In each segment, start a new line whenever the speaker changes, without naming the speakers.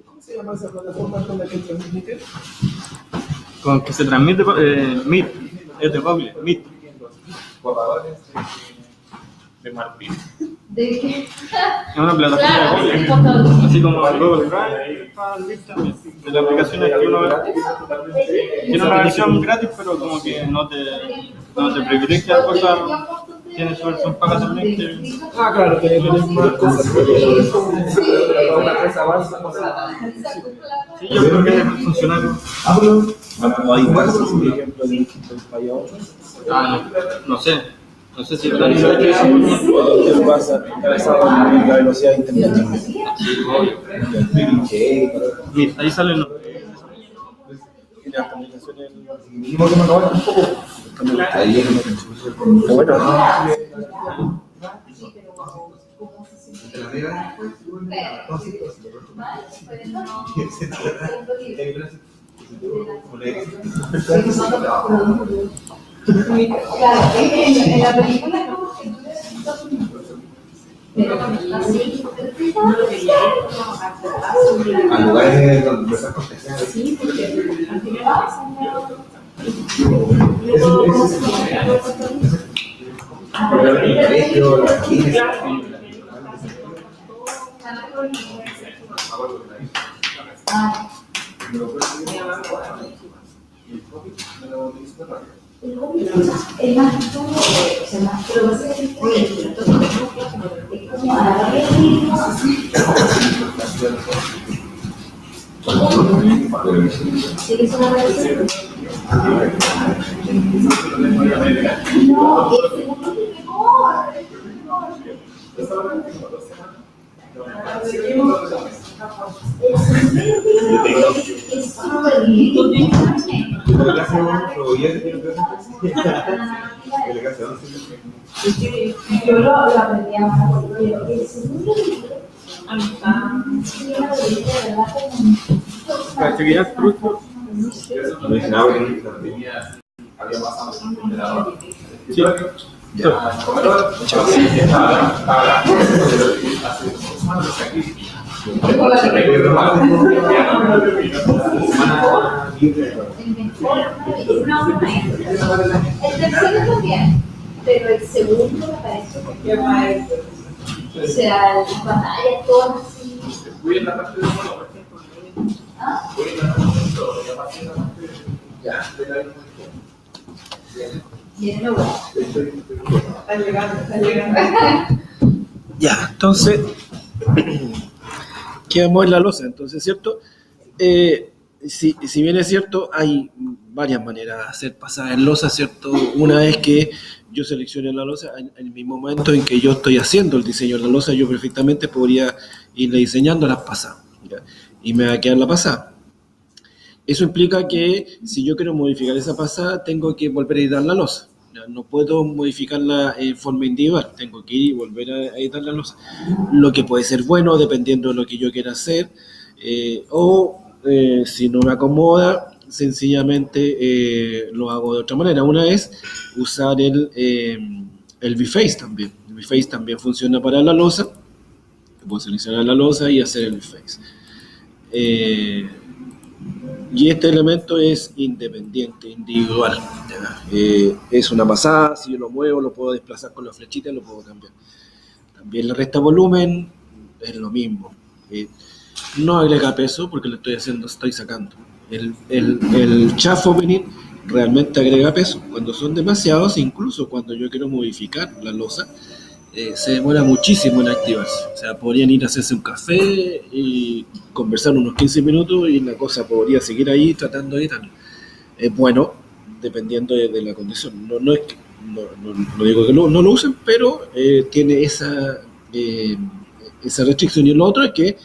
¿Cómo se llama esa plataforma con la que transmite?
Con que se transmite Meet, es de Google, Meet. De Martín.
¿De qué?
Es una plataforma de Google, así como Google Drive, Meet también. De las aplicaciones que uno ve. Tiene una versión gratis, pero como que no te privilegia cosas. Tiene su versión paga también.
Ah, claro, que tenés más cosas. Una empresa avanza.
Sí, yo creo que es funcionario.
No hay igual, por ejemplo, de un país a otro.
No sé. No sé si
¿Qué pasa? La velocidad de internet.
Sí, ahí sale el nombre.
Y las comunicaciones. Mínimo que me acaban un poco. Bueno.
Claro, en la película es como que tú necesitas un... Pero
a lugares donde estás contestando.
sí, porque al final el hobby es más todo, o sea, más, pero va a ser es como agarrar el ritmo así. ¿Sí que eso no va a ser? No, es el mundo es mejor. Es súper lindo. Yo lo aprendí a más porque el segundo libro sí era de verdad como
Para chiquillas, truco. Sí.
el tercero también, pero el segundo me parece que o sea, las batallas todas así. ¿Ah? Bien, bueno. Está llegando.
Ya, entonces, quedamos en la losa, entonces, ¿cierto? Si bien es cierto, hay varias maneras de hacer pasar en losa, ¿cierto? Una es que yo seleccione la losa, en el mismo momento en que yo estoy haciendo el diseño de la losa, yo perfectamente podría irle diseñando las pasadas, ¿ya? Y me va a quedar la pasada. Eso implica que si yo quiero modificar esa pasada, tengo que volver a editar la losa. No puedo modificarla en forma individual, tengo que ir y volver a editar la losa. Lo que puede ser bueno dependiendo de lo que yo quiera hacer, si no me acomoda, sencillamente lo hago de otra manera. Una es usar el V-Face también. El V-Face también funciona para la losa. Puedo seleccionar la losa y hacer el V-Face. Y este elemento es independiente, individual. Es una pasada, si yo lo muevo, lo puedo desplazar con la flechita, lo puedo cambiar. También le resta volumen, es lo mismo. No agrega peso porque lo estoy sacando. El chaff opening realmente agrega peso. Cuando son demasiados, incluso cuando yo quiero modificar la losa, se demora muchísimo en activarse. O sea, podrían ir a hacerse un café y conversar unos 15 minutos y la cosa podría seguir ahí tratando de editarlo. Bueno, dependiendo de la condición. No es que, no digo que no lo usen, pero tiene esa restricción. Y lo otro es que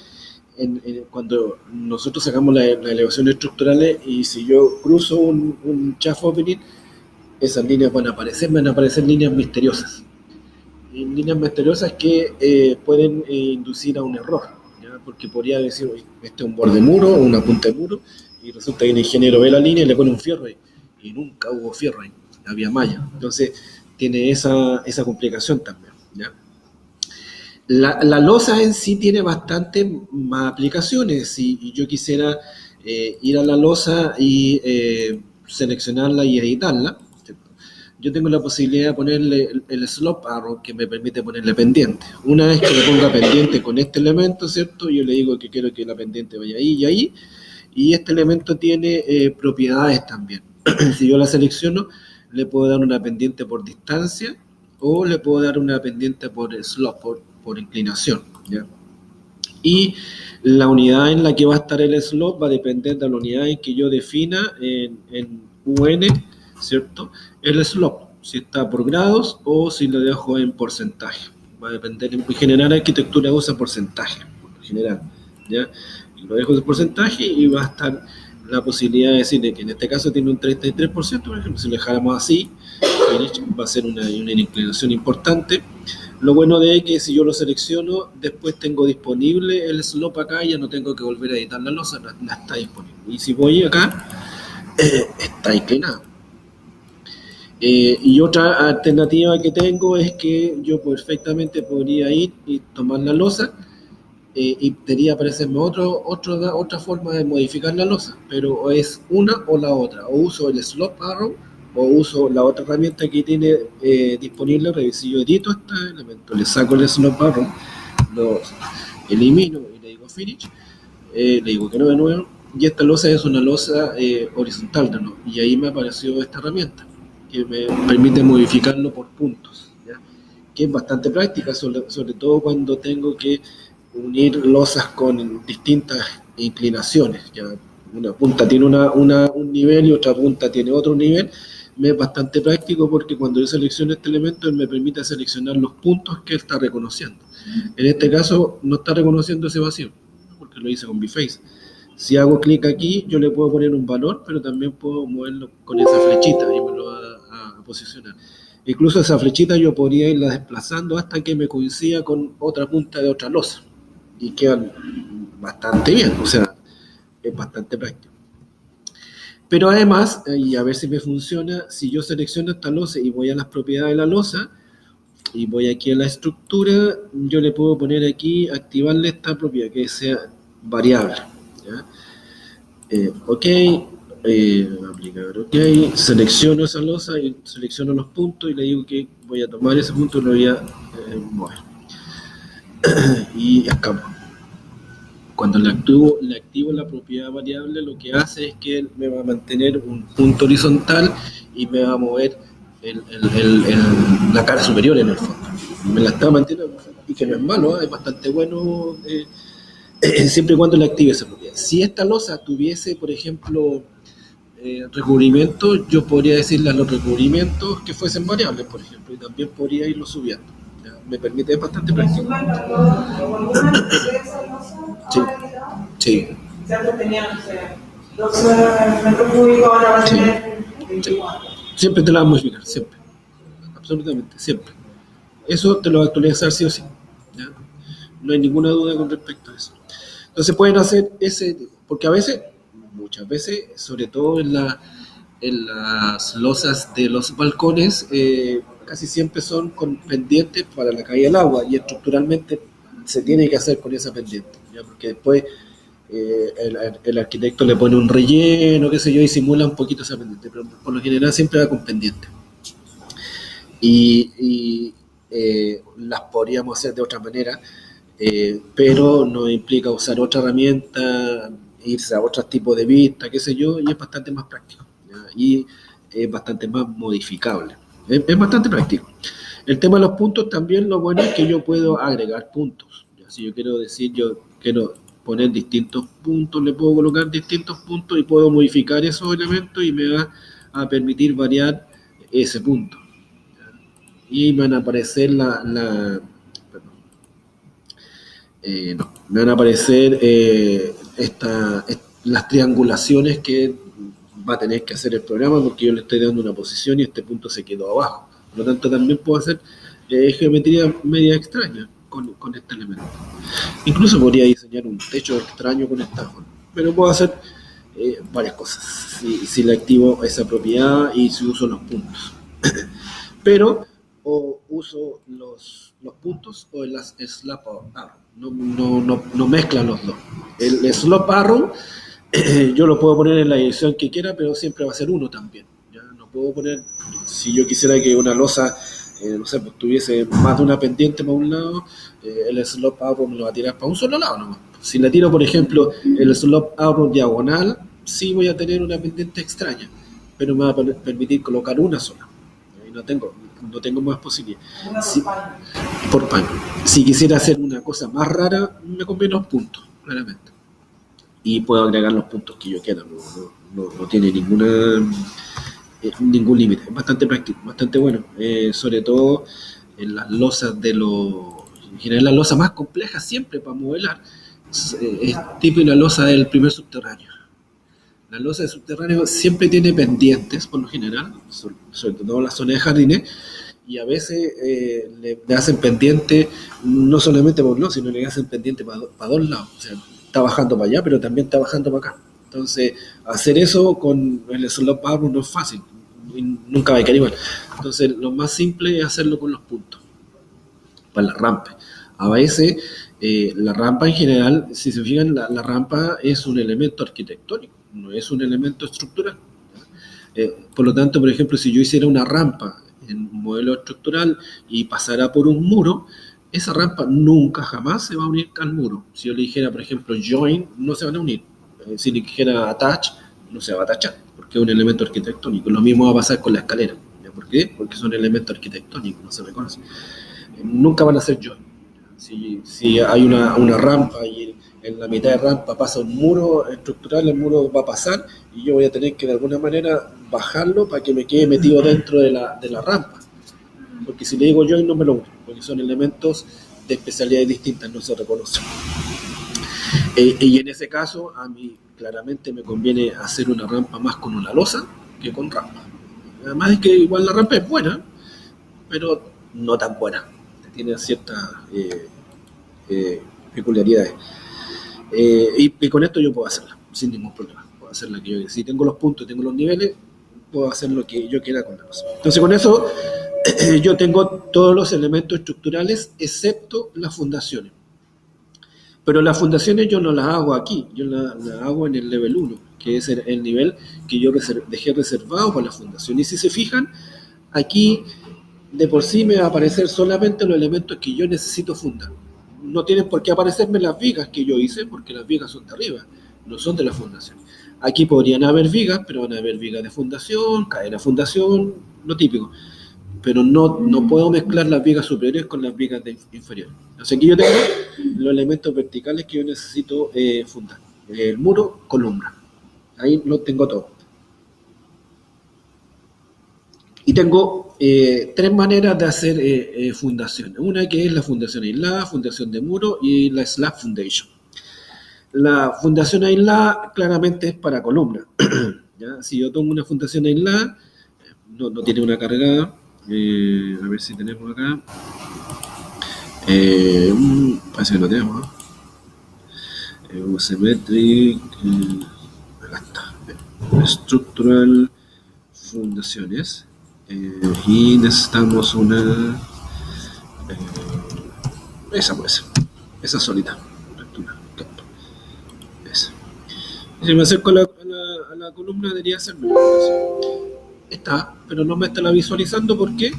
cuando nosotros sacamos las elevaciones estructurales y si yo cruzo un chaff opening, esas líneas van a aparecer líneas misteriosas. Líneas misteriosas que pueden inducir a un error, ¿ya? Porque podría decir, este es un borde muro, una punta de muro, y resulta que el ingeniero ve la línea y le pone un fierro ahí, y nunca hubo fierro ahí, había malla. Entonces tiene esa complicación también, ¿ya? La losa en sí tiene bastante más aplicaciones. Si yo quisiera ir a la losa y seleccionarla y editarla, ¿cierto? Yo tengo la posibilidad de ponerle el slope arrow que me permite ponerle pendiente. Una vez que le ponga pendiente con este elemento, ¿cierto? Yo le digo que quiero que la pendiente vaya ahí y ahí. Y este elemento tiene propiedades también. Si yo la selecciono, le puedo dar una pendiente por distancia o le puedo dar una pendiente por slope, por inclinación, ¿ya? Y la unidad en la que va a estar el slope va a depender de la unidad en que yo defina en UN, ¿cierto? El slope, si está por grados o si lo dejo en porcentaje. Va a depender, en general, la arquitectura usa porcentaje, por lo general, ¿ya? Y lo dejo en porcentaje y va a estar la posibilidad de decirle que en este caso tiene un 33%, por ejemplo, si lo dejáramos así, va a ser una inclinación importante. Lo bueno de es que si yo lo selecciono, después tengo disponible el slope acá y ya no tengo que volver a editar la losa, la está disponible. Y si voy acá, está inclinado. Y otra alternativa que tengo es que yo perfectamente podría ir y tomar la losa y debería aparecerme otra forma de modificar la losa, pero es una o la otra. O uso el slope arrow o uso la otra herramienta que tiene disponible. Si yo edito este elemento, le saco el slope arrow, lo elimino y le digo finish, le digo que no de nuevo, y esta losa es una losa horizontal, ¿no? Y ahí me apareció esta herramienta que me permite modificarlo por puntos, ¿ya? Que es bastante práctica, sobre todo cuando tengo que unir losas con distintas inclinaciones, ¿ya? Una punta tiene un nivel y otra punta tiene otro nivel. Me es bastante práctico porque cuando yo selecciono este elemento, él me permite seleccionar los puntos que él está reconociendo. En este caso, no está reconociendo ese vacío, porque lo hice con Bface. Si hago clic aquí, yo le puedo poner un valor, pero también puedo moverlo con esa flechita y me lo va a posicionar. Incluso esa flechita yo podría irla desplazando hasta que me coincida con otra punta de otra losa. Y quedan bastante bien, o sea, es bastante práctico. Pero además, y a ver si me funciona, si yo selecciono esta losa y voy a las propiedades de la losa, y voy aquí a la estructura, yo le puedo poner aquí, activarle esta propiedad, que sea variable, ¿ya? Ok, aplicar ok, selecciono esa losa y selecciono los puntos y le digo que voy a tomar ese punto y lo voy a mover. Y escapo. Cuando le activo la propiedad variable, lo que hace es que me va a mantener un punto horizontal y me va a mover la cara superior en el fondo. Me la está manteniendo, y que no es malo, es bastante bueno siempre y cuando le active esa propiedad. Si esta losa tuviese, por ejemplo, recubrimientos, yo podría decirle a los recubrimientos que fuesen variables, por ejemplo, y también podría irlo subiendo. ¿Ya? Me permite, es bastante práctico. Sí. Sí. Sí. Siempre te la va a modificar, siempre. Absolutamente, siempre. Eso te lo va a actualizar sí o sí. ¿Ya? No hay ninguna duda con respecto a eso. Entonces pueden hacer ese, porque a veces, muchas veces, sobre todo en las losas de los balcones, casi siempre son con pendientes para la caída del agua y estructuralmente se tiene que hacer con esa pendiente, ¿ya? Porque después el arquitecto le pone un relleno, qué sé yo, y simula un poquito esa pendiente, pero por lo general siempre va con pendiente. Y las podríamos hacer de otra manera, pero no implica usar otra herramienta, irse a otro tipo de vista, qué sé yo, y es bastante más práctico, ¿ya? Y es bastante más modificable. Es bastante práctico. El tema de los puntos también, lo bueno es que yo puedo agregar puntos. ¿Ya? Si yo quiero decir, yo quiero poner distintos puntos, le puedo colocar distintos puntos y puedo modificar esos elementos y me va a permitir variar ese punto. ¿Ya? Y me van a aparecer me van a aparecer las triangulaciones que va a tener que hacer el programa, porque yo le estoy dando una posición y este punto se quedó abajo. Por lo tanto, también puedo hacer geometría media extraña con este elemento. Incluso podría diseñar un techo extraño con esta forma, pero puedo hacer varias cosas si le activo esa propiedad y si uso los puntos. Pero o uso los los puntos o el slap arrow. No mezclan los dos. El slop arrow yo lo puedo poner en la dirección que quiera, pero siempre va a ser 1 también. ¿Ya? No puedo poner, si yo quisiera que una losa, no sé, pues tuviese más de una pendiente para un lado, el slop arrow me lo va a tirar para un solo lado nomás. Si le tiro, por ejemplo, el slop arrow diagonal, sí voy a tener una pendiente extraña, pero me va a permitir colocar una sola. Y no tengo más posibilidades. Por paño. Si quisiera hacer una cosa más rara, me conviene los puntos, claramente. Y puedo agregar los puntos que yo quiera, no tiene ningún límite. Es bastante práctico, bastante bueno. Sobre todo en las losas en general las losas más complejas siempre para modelar, es típico la losa del primer subterráneo. La losa del subterráneo siempre tiene pendientes, por lo general, sobre todo en la zona de jardines, y a veces le hacen pendiente no solamente por un lado, sino le hacen pendiente para dos lados. O sea, está bajando para allá, pero también está bajando para acá. Entonces, hacer eso con el slop arrow no es fácil, y nunca va a quedar igual. Entonces, lo más simple es hacerlo con los puntos, para la rampa. A veces, la rampa en general, si se fijan, la rampa es un elemento arquitectónico, no es un elemento estructural. Por lo tanto, por ejemplo, si yo hiciera una rampa en un modelo estructural y pasara por un muro, esa rampa nunca jamás se va a unir al muro. Si yo le dijera, por ejemplo, join, no se van a unir. Si le dijera attach, no se va a attachar, porque es un elemento arquitectónico. Lo mismo va a pasar con la escalera. ¿Por qué? Porque son elementos arquitectónicos, no se reconocen. Nunca van a ser join. Si hay una rampa y en la mitad de rampa pasa un muro estructural, el muro va a pasar y yo voy a tener que de alguna manera bajarlo para que me quede metido dentro de la rampa. Porque si le digo join no me lo uno, porque son elementos de especialidades distintas, no se reconocen. Y en ese caso, a mí claramente me conviene hacer una rampa más con una losa que con rampa. Además es que igual la rampa es buena, pero no tan buena. Tiene ciertas peculiaridades. Y con esto yo puedo hacerla, sin ningún problema. Puedo hacerla que yo, si tengo los puntos, tengo los niveles, puedo hacer lo que yo quiera con la losa. Entonces con eso yo tengo todos los elementos estructurales excepto las fundaciones. Pero las fundaciones yo no las hago aquí, yo las hago en el level 1, que es el nivel que yo dejé reservado para la fundación. Y si se fijan, aquí de por sí me va a aparecer solamente los elementos que yo necesito fundar. No tienen por qué aparecerme las vigas que yo hice, porque las vigas son de arriba, no son de la fundación. Aquí podrían haber vigas, pero van a haber vigas de fundación, cadena fundación, lo típico. Pero no puedo mezclar las vigas superiores con las vigas inferiores. Entonces aquí yo tengo los elementos verticales que yo necesito fundar. El muro, columna. Ahí lo tengo todo. Y tengo 3 maneras de hacer fundaciones. Una que es la fundación aislada, fundación de muro y la slab foundation. La fundación aislada claramente es para columna. ¿Ya? Si yo tomo una fundación aislada, no tiene una cargada. A ver si tenemos acá. Parece que lo tenemos. Symmetric. Acá está. Structural fundaciones. Y necesitamos una. Esa puede ser. Esa solita. Esa. Y si me acerco a la columna, debería ser mejor. Está, pero no me está la visualizando. ¿Por qué?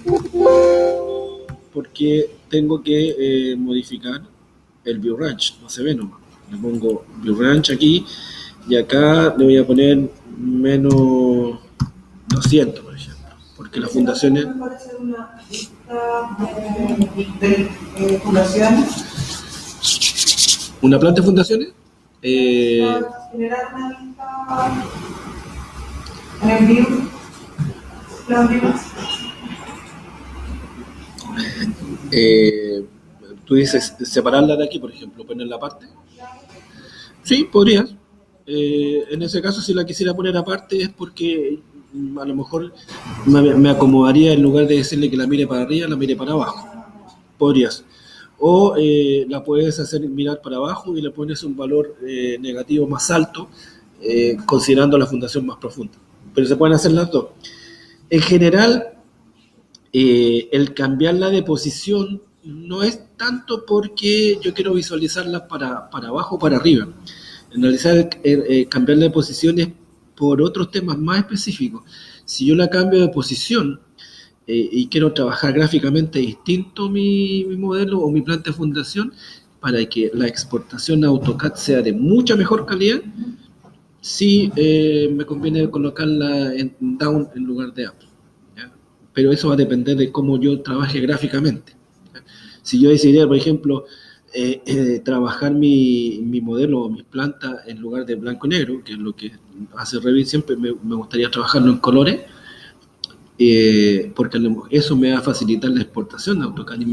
Porque tengo que modificar el view range. No se ve nomás. Le pongo view range aquí y acá le voy a poner menos 200, por ejemplo. Porque las fundaciones.
¿Me parece una lista de fundaciones?
¿Una planta de fundaciones?
Generar una lista en el view.
Tú dices separarla de aquí, por ejemplo, ponerla aparte. Sí, podrías. En ese caso, si la quisiera poner aparte es porque a lo mejor me acomodaría, en lugar de decirle que la mire para arriba, la mire para abajo. Podrías. O la puedes hacer mirar para abajo y le pones un valor negativo más alto, considerando la fundación más profunda. Pero se pueden hacer las dos. En general, el cambiarla de posición no es tanto porque yo quiero visualizarlas para abajo o para arriba. En realidad, cambiar de posiciones por otros temas más específicos. Si yo la cambio de posición y quiero trabajar gráficamente distinto mi modelo o mi planta de fundación para que la exportación a AutoCAD sea de mucha mejor calidad, sí me conviene colocarla en down en lugar de up. ¿Ya? Pero eso va a depender de cómo yo trabaje gráficamente. ¿Ya? Si yo decidiera, por ejemplo, trabajar mi modelo o mis plantas en lugar de blanco y negro, que es lo que hace Revit siempre, me gustaría trabajarlo en colores, porque eso me va a facilitar la exportación de AutoCAD y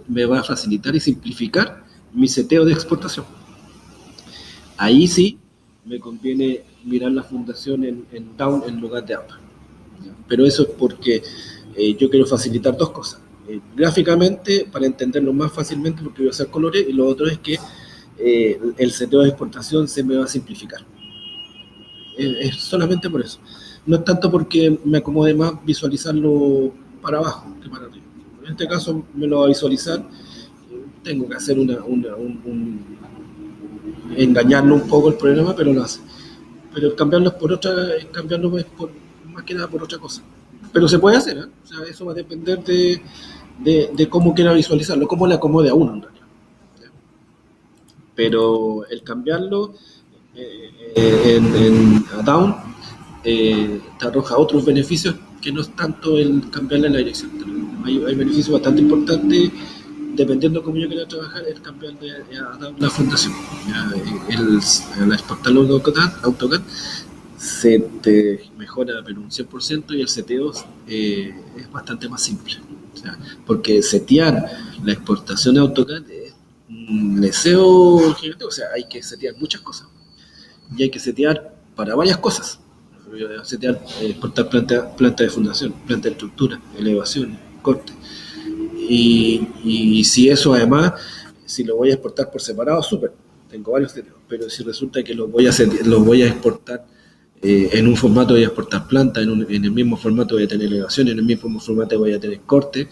me va a facilitar y simplificar mi seteo de exportación. Ahí sí me conviene mirar la fundación en down en lugar de up. Pero eso es porque yo quiero facilitar dos cosas. Gráficamente, para entenderlo más fácilmente, porque voy a hacer colores, y lo otro es que el seteo de exportación se me va a simplificar. Es solamente por eso. No es tanto porque me acomode más visualizarlo para abajo que para arriba. En este caso me lo va a visualizar, tengo que hacer engañarlo un poco el programa, pero lo hace. Pero cambiarlo es más que nada por otra cosa. Pero se puede hacer, ¿eh? O sea, eso va a depender de cómo quiera visualizarlo, cómo le acomode a uno en realidad. Pero el cambiarlo en down te arroja otros beneficios que no es tanto el cambiarle la dirección. Hay beneficios bastante importantes dependiendo de cómo yo quiera trabajar, el cambiarle a down la fundación. Al exportarlo de AutoCAD se te mejora pero un 100% y el seteo es bastante más simple. O sea, porque setear la exportación de AutoCAD es un leseo gigante, o sea, hay que setear muchas cosas. Y hay que setear para varias cosas. Setear, exportar planta de fundación, planta de estructura, elevación, corte. Y si eso además, si lo voy a exportar por separado, súper, tengo varios seteos. Pero si resulta que lo voy a exportar en un formato, voy a exportar planta, en el mismo formato voy a tener elevación, en el mismo formato voy a tener corte,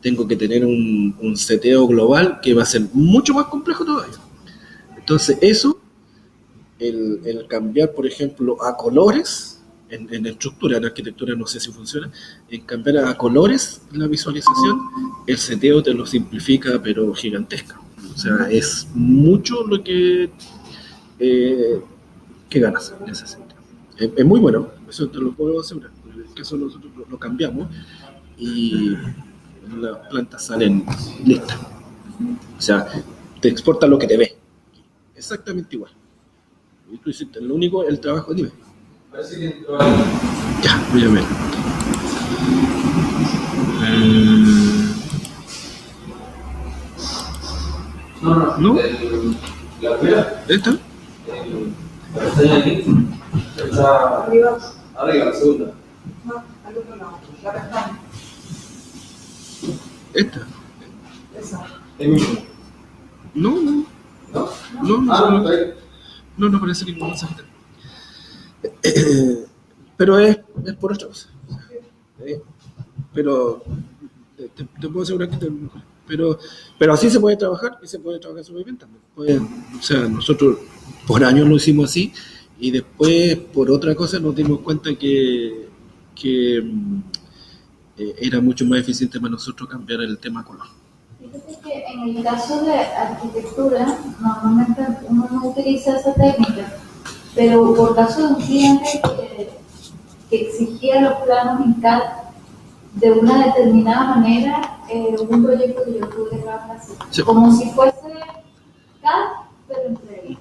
tengo que tener un seteo global que va a ser mucho más complejo todavía. Entonces eso, el cambiar, por ejemplo, a colores, en estructura, en arquitectura no sé si funciona, en cambiar a colores la visualización, el seteo te lo simplifica, pero gigantesca. O sea, es mucho lo que ganas en ese sentido. Es muy bueno, eso te lo puedo asegurar. En el caso nosotros lo cambiamos y las plantas salen listas. O sea, te exporta lo que te ve. Exactamente igual. Y tú hiciste lo único, el trabajo, dime. Ya, voy a ver. ¿No?
La primera.
¿Esta?
Está aquí. Está
Arriba.
arriba, la segunda.
No, al otro lado. La pestaña.
¿Esta?
Esa.
Es mismo.
No.
¿No?
No parece ningún mensaje. Pero es por otra cosa. Pero te puedo asegurar que pero así se puede trabajar y se puede trabajar súper bien también. O sea, nosotros por años lo hicimos así y después por otra cosa nos dimos cuenta que era mucho más eficiente para nosotros cambiar el tema color.
Fíjate que en el caso de arquitectura, normalmente uno no utiliza esa técnica, pero por caso de un cliente que exigía los planos en CAD de una determinada manera, hubo un proyecto que yo tuve que trabajar así, sí, como si fuese CAD, pero en 3D.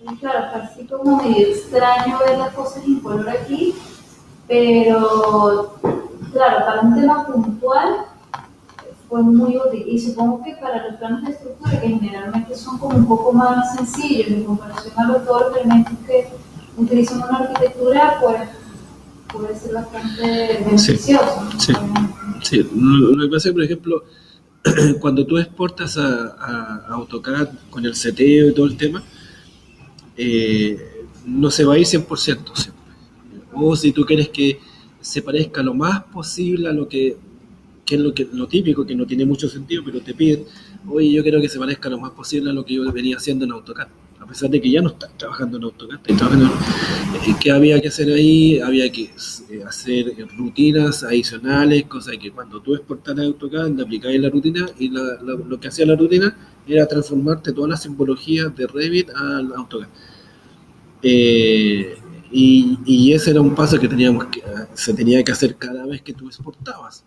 Y claro, fue así como medio extraño ver las cosas en color aquí, pero claro, para un tema puntual fue muy útil. Y supongo que para los planos de estructura, que generalmente son como un poco más sencillos en comparación a todos los elementos que utilizan una arquitectura, pues puede ser bastante beneficioso.
Sí. Lo que pasa es que, por ejemplo, cuando tú exportas a AutoCAD con el seteo y todo el tema, no se va a ir 100% siempre. O si tú quieres que se parezca lo más posible a lo que que es lo típico, que no tiene mucho sentido, pero te piden, oye, yo quiero que se parezca lo más posible a lo que yo venía haciendo en AutoCAD. A pesar de que ya no estás trabajando en AutoCAD, estás trabajando ¿qué había que hacer ahí? Había que hacer rutinas adicionales, cosas que cuando tú exportaras AutoCAD, le aplicabas la rutina y lo que hacía la rutina era transformarte todas las simbologías de Revit al AutoCAD. Y ese era un paso que se tenía que hacer cada vez que tú exportabas.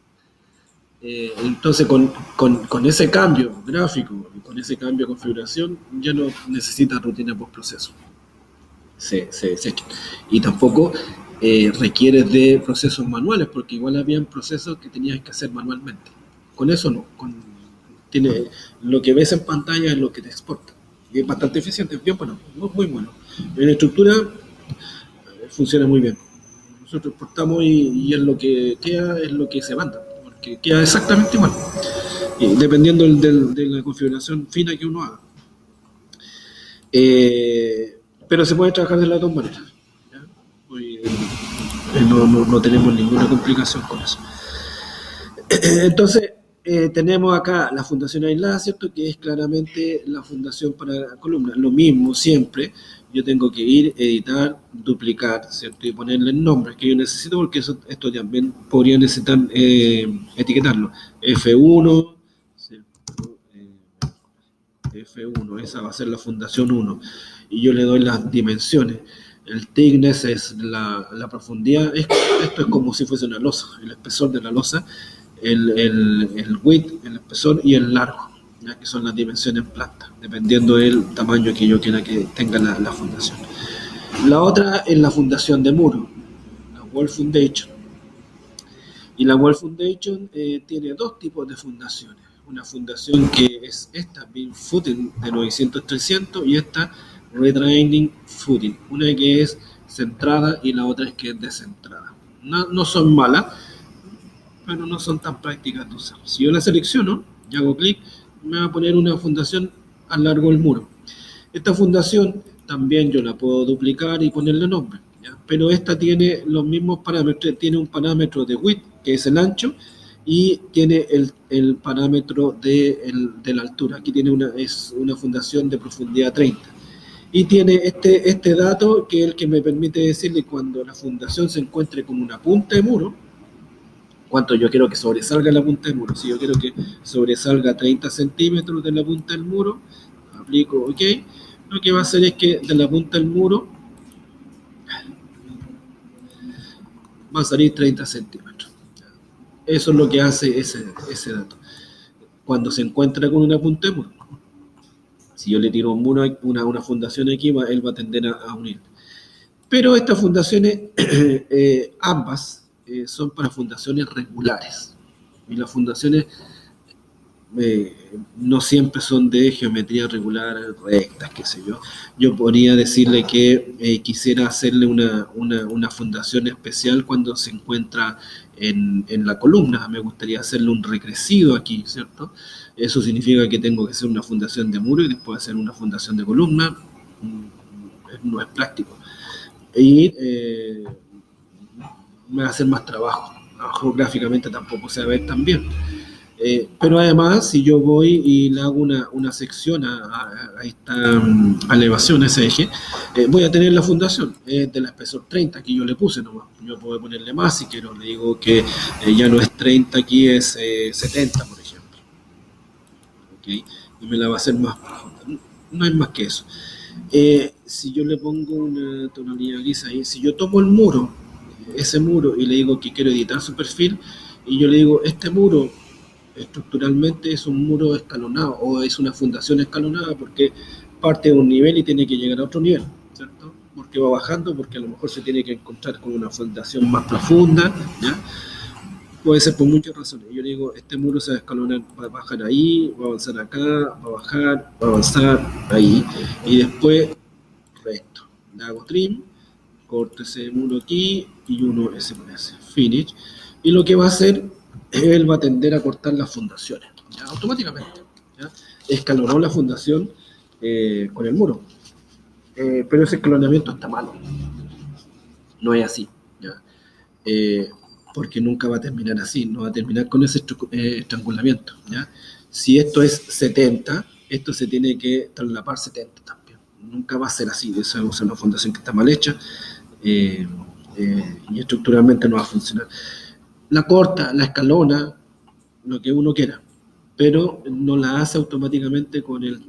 Entonces, con ese cambio gráfico y con ese cambio de configuración, ya no necesitas rutina post-proceso. Se echan. Y tampoco requieres de procesos manuales, porque igual habían procesos que tenías que hacer manualmente. Con eso no. Lo que ves en pantalla es lo que te exporta. Y es bastante eficiente, es bien bueno, muy bueno. En estructura funciona muy bien. Nosotros exportamos y es lo que queda, es lo que se manda. Que queda exactamente igual, dependiendo de la configuración fina que uno haga. Pero se puede trabajar de las dos maneras. No tenemos ninguna complicación con eso. Entonces, tenemos acá la fundación aislada, ¿cierto? Que es claramente la fundación para columnas. Lo mismo siempre, yo tengo que ir, editar, duplicar, ¿cierto? Y ponerle el nombre que yo necesito, porque esto también podría necesitar etiquetarlo. F1, ¿cierto? F1, esa va a ser la fundación 1. Y yo le doy las dimensiones. El thickness es la profundidad. Esto es como si fuese una losa, el espesor de la losa. El width, el espesor y el largo, ¿ya? Que son las dimensiones en planta, dependiendo del tamaño que yo quiera que tenga la fundación. La otra es la fundación de muro, la wall foundation. Y la wall foundation tiene dos tipos de fundaciones. Una fundación que es esta beam footing de 900-300 y esta retraining footing, una que es centrada y la otra es que es descentrada. No son malas, pero no son tan prácticas de usar. Si yo la selecciono y hago clic, me va a poner una fundación a lo largo del muro. Esta fundación también yo la puedo duplicar y ponerle nombre, ¿ya? Pero esta tiene los mismos parámetros, tiene un parámetro de width, que es el ancho, y tiene el parámetro de la altura. Aquí es una fundación de profundidad 30. Y tiene este dato, que es el que me permite decirle cuando la fundación se encuentre con una punta de muro, cuánto yo quiero que sobresalga la punta del muro. Si yo quiero que sobresalga 30 centímetros de la punta del muro, aplico OK. Lo que va a hacer es que de la punta del muro va a salir 30 centímetros. Eso es lo que hace ese dato. Cuando se encuentra con una punta de muro. Si yo le tiro un muro, una fundación aquí, él va a tender a unir. Pero estas fundaciones, ambas, son para fundaciones regulares. Y las fundaciones no siempre son de geometría regular, rectas, qué sé yo. Yo podría decirle que quisiera hacerle una fundación especial cuando se encuentra en la columna. Me gustaría hacerle un regresivo aquí, ¿cierto? Eso significa que tengo que hacer una fundación de muro y después hacer una fundación de columna. No es práctico. Y me va a hacer más trabajo. Gráficamente tampoco se va a ver tan bien. Pero además, si yo voy y le hago una sección a esta elevación, a ese eje, voy a tener la fundación de la espesor 30, que yo le puse nomás. Yo puedo ponerle más si quiero, le digo que ya no es 30, aquí es 70, por ejemplo. ¿Okay? Y me la va a hacer más profunda. No es más que eso. Si yo le pongo una tonalidad gris ahí, si yo tomo el muro, ese muro, y le digo que quiero editar su perfil, y yo le digo, este muro estructuralmente es un muro escalonado o es una fundación escalonada porque parte de un nivel y tiene que llegar a otro nivel, ¿cierto? Porque va bajando, porque a lo mejor se tiene que encontrar con una fundación más profunda, ¿ya? Puede ser por muchas razones. Yo le digo, este muro se va a escalonar, va a bajar ahí, va a avanzar acá, va a bajar, va a avanzar ahí, y después recto. Le hago trim, corto ese muro aquí y uno ese, finish, y lo que va a hacer, él va a tender a cortar las fundaciones, ¿ya? Automáticamente, ¿ya? Escalonó la fundación con el muro, pero ese escalonamiento está malo, no es así, ¿ya? porque nunca va a terminar así, no va a terminar con ese estrangulamiento, ¿ya? Si esto es 70, esto se tiene que traslapar 70 también. Nunca va a ser así, esa es una fundación que está mal hecha y estructuralmente no va a funcionar. La corta, la escalona, lo que uno quiera, pero no la hace automáticamente con el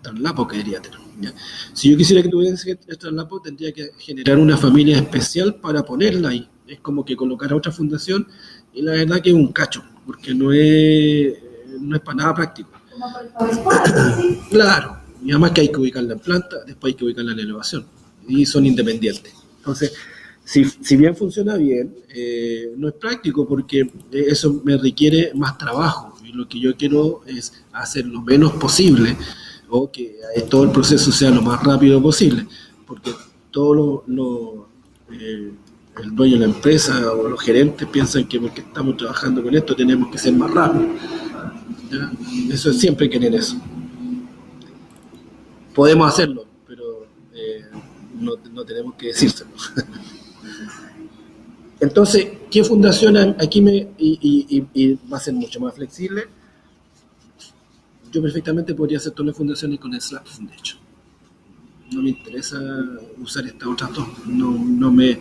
traslapo que debería tener, ¿ya? Si yo quisiera que tuviera ese traslapo, tendría que generar una familia especial para ponerla ahí. Es como que colocar a otra fundación y la verdad que es un cacho, porque no es para nada práctico.
Como por el PowerPoint, ¿sí?
Claro, y además que hay que ubicarla en planta, después hay que ubicarla en elevación, y son independientes. Entonces, si bien funciona bien, no es práctico porque eso me requiere más trabajo, y lo que yo quiero es hacer lo menos posible, o que todo el proceso sea lo más rápido posible, porque todo el dueño de la empresa o los gerentes piensan que porque estamos trabajando con esto tenemos que ser más rápido, ¿ya? Eso es siempre querer eso. Podemos hacerlo, pero no tenemos que decírselo. Entonces, ¿qué fundación aquí y va a ser mucho más flexible? Yo perfectamente podría hacer todas las fundaciones con el Slab Foundation. No me interesa usar estas otras dos, no me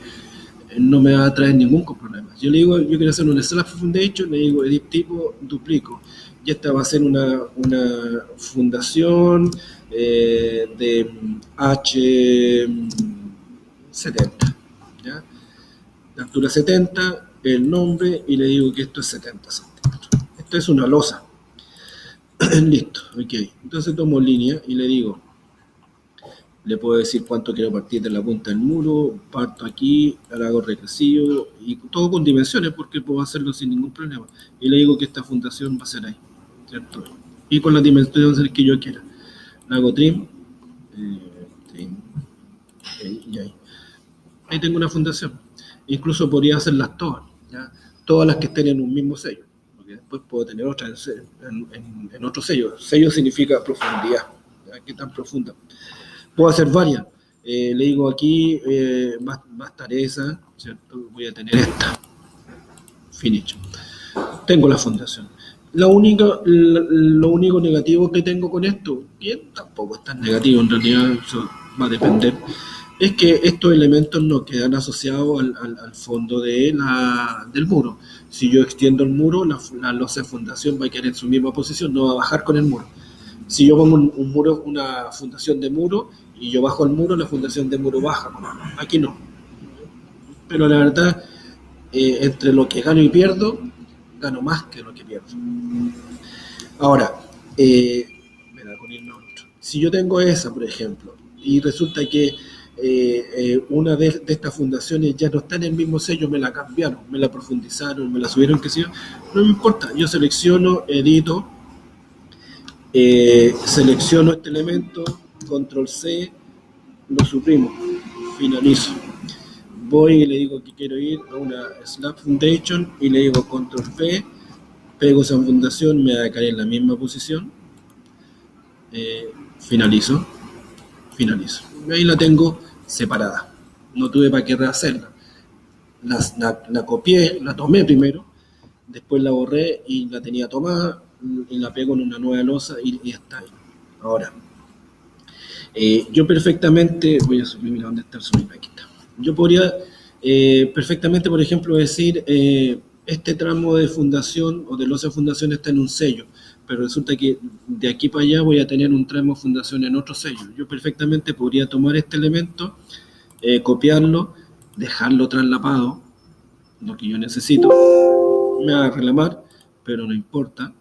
va a traer ningún problema. Yo le digo, yo quiero hacer un Slab Foundation, le digo edit tipo, duplico. Y esta va a ser una fundación de H70, ¿ya? De altura 70, el nombre, y le digo que esto es 70 centímetros. Esto es una losa. Listo, ok. Entonces tomo línea y le digo, le puedo decir cuánto quiero partir de la punta del muro, parto aquí, ahora hago regresivo, y todo con dimensiones porque puedo hacerlo sin ningún problema. Y le digo que esta fundación va a ser ahí, ¿cierto? Y con las dimensiones que yo quiera. Le hago trim, y ahí. Ahí tengo una fundación. Incluso podría hacerlas todas, ¿ya? Todas las que estén en un mismo sello, porque después puedo tener otras en otro sello. Sello significa profundidad, ¿ya? ¿Qué tan profunda? Puedo hacer varias. Le digo aquí, va a estar esa, ¿cierto? Voy a tener esta. Finish. Tengo la fundación. Lo único negativo que tengo con esto, que tampoco es tan negativo en realidad, eso va a depender, es que estos elementos no quedan asociados al fondo del muro. Si yo extiendo el muro, la losa de fundación va a quedar en su misma posición, no va a bajar con el muro. Si yo pongo un muro, una fundación de muro, y yo bajo el muro, la fundación de muro baja. Aquí no. Pero la verdad, entre lo que gano y pierdo, gano más que lo que pierdo. Ahora, me da con irme a otro. Si yo tengo esa, por ejemplo, y resulta que una de estas fundaciones ya no está en el mismo sello, me la cambiaron, me la profundizaron, me la subieron, qué sé yo, no me importa, yo selecciono, edito, selecciono este elemento, control C, lo suprimo, finalizo. Voy y le digo que quiero ir a una Slab Foundation y le digo control P, pego esa fundación, me va a caer en la misma posición, finalizo. Ahí la tengo separada, no tuve para qué rehacerla. La copié, la tomé primero, después la borré y la tenía tomada y la pego en una nueva losa y está ahí. Ahora, yo perfectamente, voy a suprimir dónde está el subir, aquí está. Yo podría perfectamente, por ejemplo, decir, este tramo de fundación o de losa de fundación está en un sello, pero resulta que de aquí para allá voy a tener un tramo de fundación en otro sello. Yo perfectamente podría tomar este elemento, copiarlo, dejarlo traslapado, lo que yo necesito, me va a reclamar, pero no importa,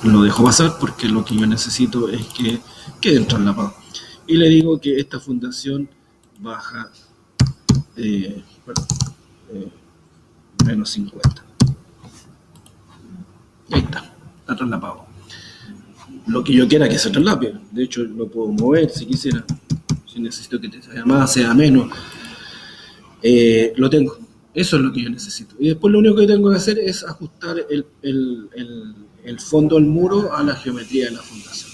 lo dejo pasar porque lo que yo necesito es que quede traslapado. Y le digo que esta fundación baja menos 50. Ahí está traslapado. Lo que yo quiera que se traslape, de hecho lo puedo mover si quisiera, si necesito que sea más, sea menos, lo tengo. Eso es lo que yo necesito. Y después lo único que tengo que hacer es ajustar el fondo del muro a la geometría de la fundación.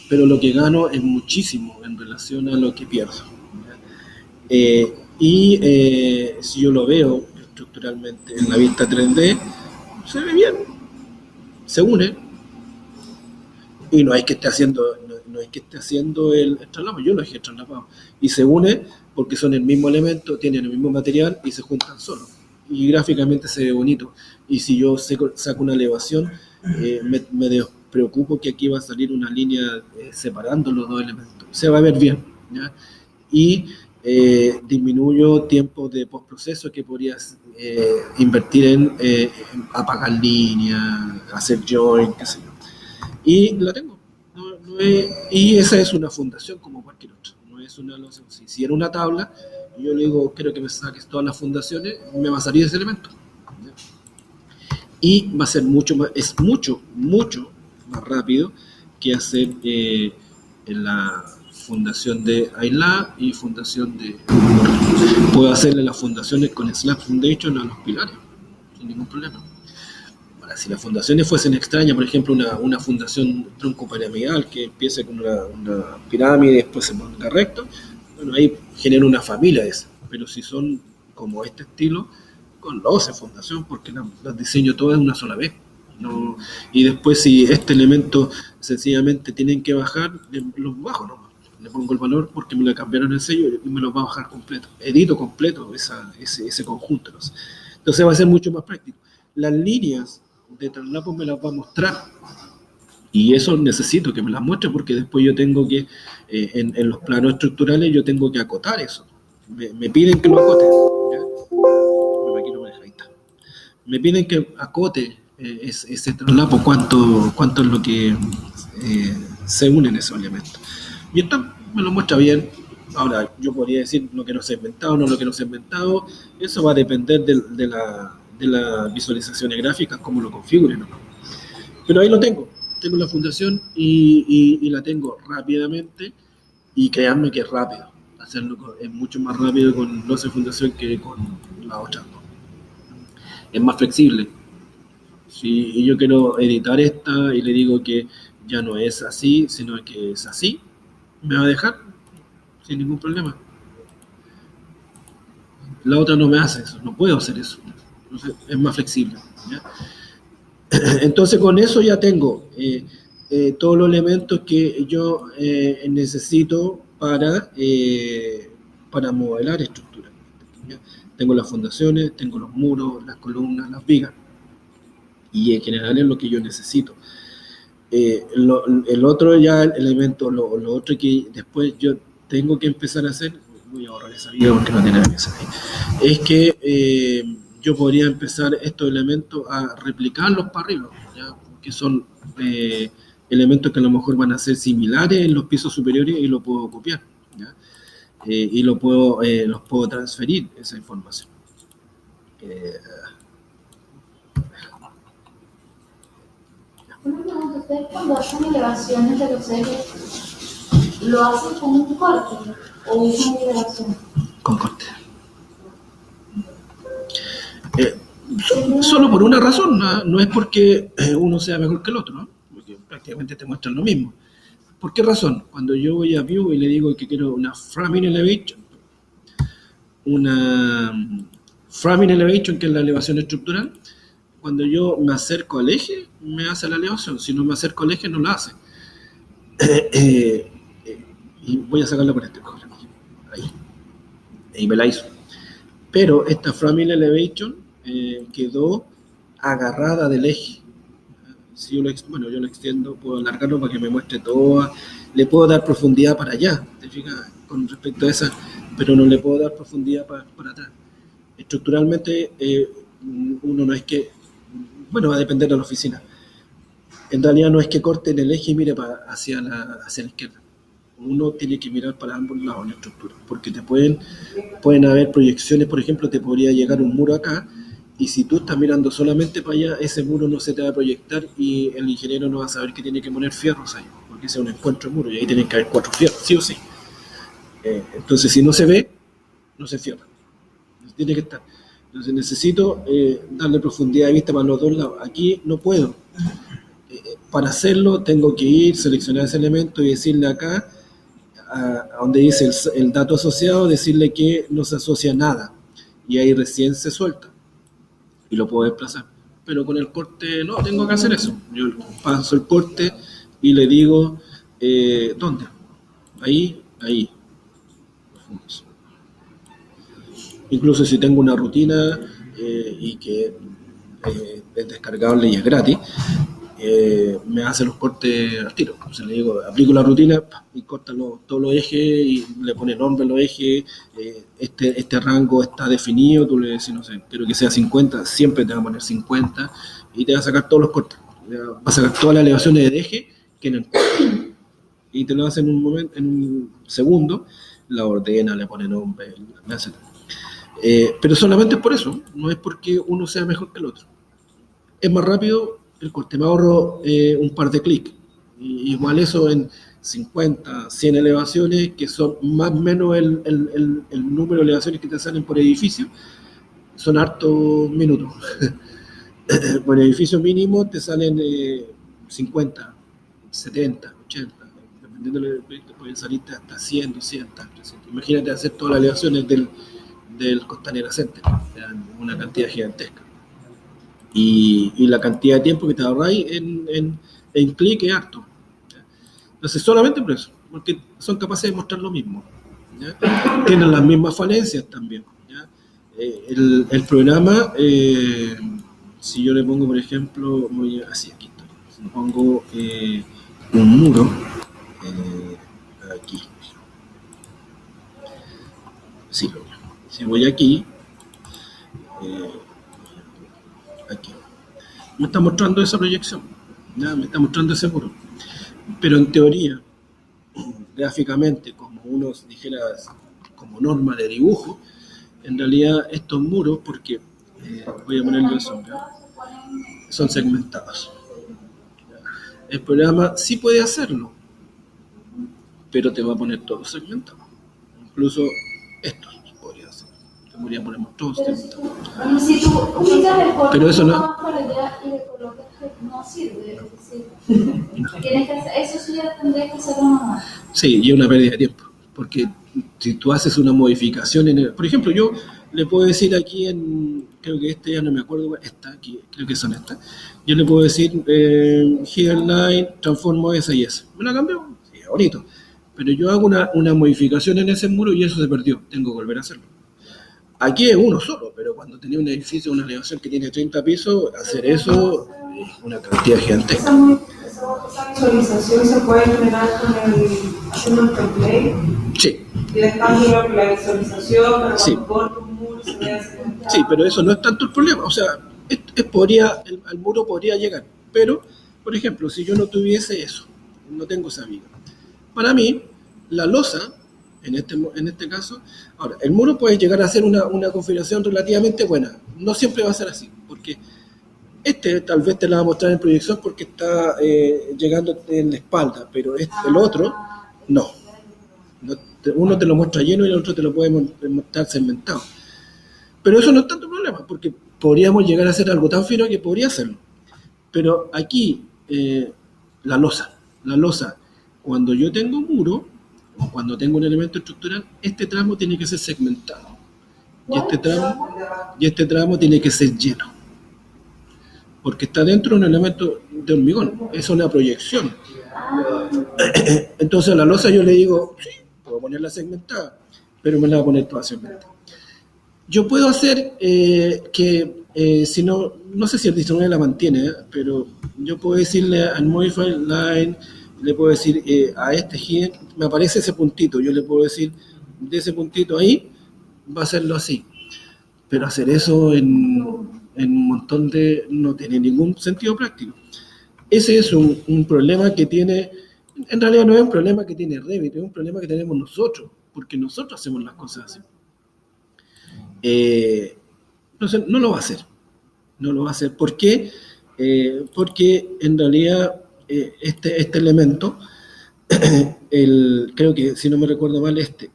Pero lo que gano es muchísimo en relación a lo que pierdo. Si yo lo veo, estructuralmente en la vista 3D, se ve bien, se une, y no es que esté haciendo, no es que esté haciendo el traslado, yo lo dejé traslapado, y se une porque son el mismo elemento, tienen el mismo material y se juntan solos, y gráficamente se ve bonito. Y si yo saco una elevación, me preocupo que aquí va a salir una línea separando los dos elementos, se va a ver bien, ¿ya? Y disminuyo tiempo de postproceso que podrías invertir en apagar líneas, hacer join, qué sé yo. Y la tengo. Y esa es una fundación como cualquier otra. No es una losa. Si era una tabla, y yo le digo, quiero que me saques todas las fundaciones, me va a salir ese elemento. ¿Ya? Y va a ser mucho más más rápido que hacer en la fundación de iLab y fundación de... Puedo hacerle las fundaciones con Slab Foundation a los pilares, sin ningún problema. Ahora, si las fundaciones fuesen extrañas, por ejemplo, una fundación tronco piramidal que empiece con una pirámide y después se ponga recto, bueno, ahí genera una familia esa. Pero si son como este estilo, con losa fundación, porque las diseño todas de una sola vez. No, y después si este elemento sencillamente tienen que bajar, los bajo nomás. Le pongo el valor porque me lo cambiaron el sello y me lo va a bajar completo. Edito completo ese conjunto. ¿No? Entonces va a ser mucho más práctico. Las líneas de traslapo me las va a mostrar. Y eso necesito que me las muestre porque después yo tengo que, en los planos estructurales, yo tengo que acotar eso. Me piden que lo acote. ¿Ya? Aquí lo manejo, ahí está. Me piden que acote ese traslapo, cuánto es lo que se unen esos elementos. Y esto me lo muestra bien. Ahora, yo podría decir lo que no se ha inventado, no lo que no se ha inventado. Eso va a depender de las visualizaciones gráficas, cómo lo configuren, ¿no? Pero ahí lo tengo la fundación y la tengo rápidamente. Y créanme que es rápido. Hacerlo es mucho más rápido con losa fundación que con la otra. Es más flexible. Si yo quiero editar esta y le digo que ya no es así, sino que es así, me va a dejar sin ningún problema. La otra no me hace eso, no puedo hacer eso. Entonces, es más flexible, ¿ya? Entonces con eso ya tengo todos los elementos que yo necesito para modelar estructuras, ¿ya? Tengo las fundaciones, tengo los muros, las columnas, las vigas, y en general es lo que yo necesito. El otro ya el elemento, lo otro que después yo tengo que empezar a hacer, voy a ahorrar esa viga porque no tiene nada que hacer ahí, es que yo podría empezar estos elementos a replicarlos para arriba, ¿ya? Que son elementos que a lo mejor van a ser similares en los pisos superiores y lo puedo copiar, ¿ya? Y los puedo transferir esa información.
Una pregunta, ¿ustedes cuando hacen elevaciones de los ejes, lo hacen con un corte o usan elevación?
Con corte. Solo por una razón, no es porque uno sea mejor que el otro, ¿no? Porque prácticamente te muestran lo mismo. ¿Por qué razón? Cuando yo voy a View y le digo que quiero una framing elevation, que es la elevación estructural, cuando yo me acerco al eje, me hace la elevación. Si no me acerco al eje, no la hace. Y voy a sacarla por este color. Ahí. Y me la hizo. Pero esta framing elevation quedó agarrada del eje. Si yo yo lo extiendo, puedo alargarlo para que me muestre todo. Le puedo dar profundidad para allá, ¿te fijas? Con respecto a esa, pero no le puedo dar profundidad para atrás. Estructuralmente, uno no es que... Bueno, va a depender de la oficina. En realidad no es que corte en el eje y mire hacia la izquierda. Uno tiene que mirar para ambos lados en la estructura, porque pueden haber proyecciones. Por ejemplo, te podría llegar un muro acá, y si tú estás mirando solamente para allá, ese muro no se te va a proyectar y el ingeniero no va a saber que tiene que poner fierros ahí, porque ese es un encuentro de muro y ahí tienen que haber 4 fierros, sí o sí. Entonces, si no se ve, no se cierra. Tiene que estar. Entonces necesito darle profundidad de vista para los dos lados. Aquí no puedo. Para hacerlo tengo que ir, seleccionar ese elemento y decirle acá, a donde dice el dato asociado, decirle que no se asocia nada. Y ahí recién se suelta. y lo puedo desplazar. Pero con el corte no tengo que hacer eso. Yo paso el corte y le digo, ¿dónde? Ahí. Incluso si tengo una rutina y que es descargable y es gratis, me hace los cortes al tiro. O sea, le digo, aplico la rutina y corta todos los ejes y le pone nombre a los ejes. Este rango está definido, tú le decís, no sé, quiero que sea 50, siempre te va a poner 50 y te va a sacar todos los cortes. Va a sacar todas las elevaciones de eje que en el corte. Y te lo hace en un momento, en un segundo, la ordena, le pone nombre, etc. Pero solamente es por eso, no es porque uno sea mejor que el otro. Es más rápido el corte, me ahorro un par de clics. Igual eso en 50, 100 elevaciones, que son más o menos el número de elevaciones que te salen por edificio, son hartos minutos. Por edificio mínimo te salen 50, 70, 80, dependiendo del proyecto, pueden salirte hasta 100, 200, 300. Imagínate hacer todas las elevaciones del Costanera Center, te dan una cantidad gigantesca. Y la cantidad de tiempo que te ahorráis en clic es harto. Entonces, solamente por eso, porque son capaces de mostrar lo mismo, ¿ya? Tienen las mismas falencias también, ¿ya? El programa, si yo le pongo, por ejemplo, así aquí estoy, si le pongo un muro, aquí, sí, si voy aquí, aquí, me está mostrando esa proyección, ¿ya? Me está mostrando ese muro, pero en teoría, gráficamente, como uno dijera, como norma de dibujo, en realidad estos muros, porque voy a ponerlo en sombra, son segmentados. El programa sí puede hacerlo, pero te va a poner todo segmentado. Incluso esto podría hacer. Te podría poner todo segmentado.
Si tú ubicas el corte
Pero eso no.
más para allá y le colocas, no sirve. Es decir, tienes que hacer, eso sí ya tendrías que hacerlo nomás.
Sí, y es una pérdida de tiempo. Porque si tú haces una modificación por ejemplo, yo le puedo decir aquí creo que ya no me acuerdo, esta aquí, creo que son estas. Yo le puedo decir, Headline, transformo esa y esa. ¿Me la cambio? Sí, bonito. Pero yo hago una modificación en ese muro y eso se perdió. Tengo que volver a hacerlo. Aquí es uno solo, pero cuando tenía un edificio, una elevación que tiene 30 pisos, hacer eso es una cantidad gigantesca.
Esa visualización se puede generar haciendo el template.
Sí.
Y dejando la visualización, pero
sí.
cuando corto un muro se ve así.
Sí, pero eso no es tanto el problema. O sea, al muro podría llegar. Pero, por ejemplo, si yo no tuviese eso, no tengo esa viga. Para mí, la losa, en este caso, ahora, el muro puede llegar a ser una configuración relativamente buena. No siempre va a ser así, porque tal vez te la va a mostrar en proyección porque está llegando en la espalda, pero el otro, no. Uno te lo muestra lleno y el otro te lo puede mostrar segmentado. Pero eso no es tanto problema, porque podríamos llegar a hacer algo tan fino que podría hacerlo. Pero aquí, la losa, cuando yo tengo un muro, o cuando tengo un elemento estructural, este tramo tiene que ser segmentado. Y este tramo tiene que ser lleno. Porque está dentro de un elemento de hormigón, es una proyección. Entonces a la losa yo le digo, sí, puedo ponerla segmentada, pero me la voy a poner toda segmentada. Yo puedo hacer si no sé si el diseñador la mantiene, pero yo puedo decirle al Modify Line, le puedo decir a este GIN, me aparece ese puntito, yo le puedo decir de ese puntito ahí, va a hacerlo así. Pero hacer eso en un montón no tiene ningún sentido práctico. Ese es un problema que tiene, en realidad no es un problema que tiene Revit, es un problema que tenemos nosotros, porque nosotros hacemos las cosas así. Entonces no lo va a hacer. No lo va a hacer. ¿Por qué? Porque en realidad este elemento, creo que si no me recuerdo mal, esta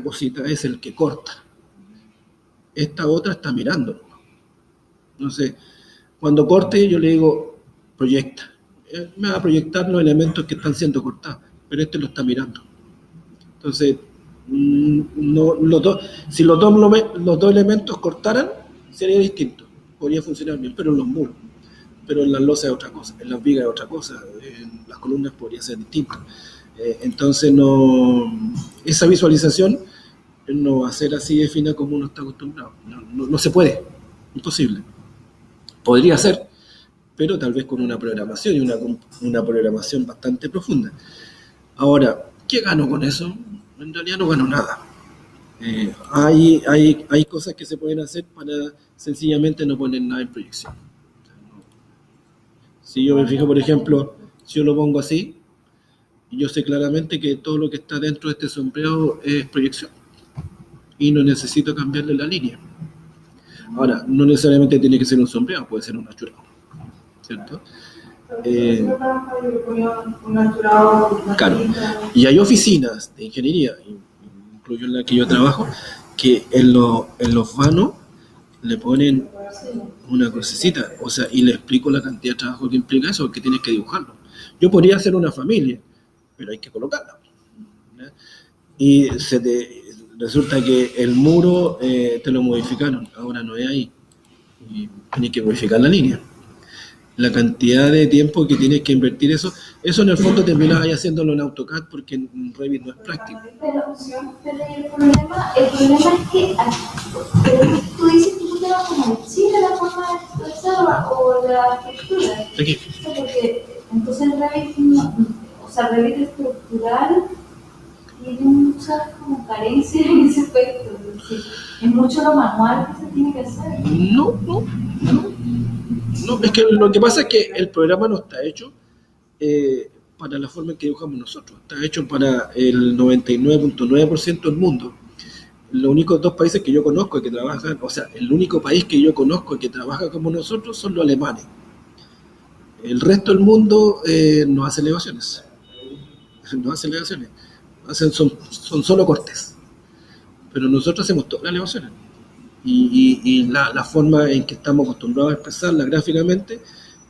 cosita es el que corta. Esta otra está mirando. Entonces, cuando corte, yo le digo, proyecta. Me va a proyectar los elementos que están siendo cortados, pero este lo está mirando. Entonces, si los dos elementos cortaran, sería distinto, podría funcionar bien, pero en los muros. Pero en las losas es otra cosa, en las vigas es otra cosa, en las columnas podría ser distinto. Entonces, esa visualización no va a ser así de fina como uno está acostumbrado. No se puede, imposible. Podría ser, pero tal vez con una programación y una programación bastante profunda. Ahora, ¿qué gano con eso? En realidad no gano nada. Hay cosas que se pueden hacer para sencillamente no poner nada en proyección. Si yo me fijo, por ejemplo, si yo lo pongo así, yo sé claramente que todo lo que está dentro de este sombreado es proyección y no necesito cambiarle la línea. Ahora, no necesariamente tiene que ser un sombreado, puede ser un achurado, ¿cierto? Claro, y hay oficinas de ingeniería, incluyo en la que yo trabajo, que en los vanos le ponen una crucecita, o sea, y le explico la cantidad de trabajo que implica eso, que tienes que dibujarlo. Yo podría hacer una familia, pero hay que colocarla, ¿ya? Y resulta que el muro te lo modificaron, ahora no es ahí, y tienes que modificar la línea. La cantidad de tiempo que tienes que invertir eso en el fondo terminas ahí haciéndolo en AutoCAD porque en Revit no es práctico.
Pero el problema es que tú dices que tú te vas como al cine la forma de expresar o la textura.
Aquí.
Porque entonces el Revit, Revit estructural tiene muchas como carencias en ese aspecto. Es mucho lo manual que se tiene que hacer.
No, es que lo que pasa es que el programa no está hecho para la forma en que dibujamos nosotros, está hecho para el 99.9% del mundo. Los únicos 2 países que yo conozco que trabajan, o sea, el único país que yo conozco que trabaja como nosotros son los alemanes. El resto del mundo no hace elevaciones. Son solo cortes. Pero nosotros hacemos todas las elevaciones. Y la forma en que estamos acostumbrados a expresarla gráficamente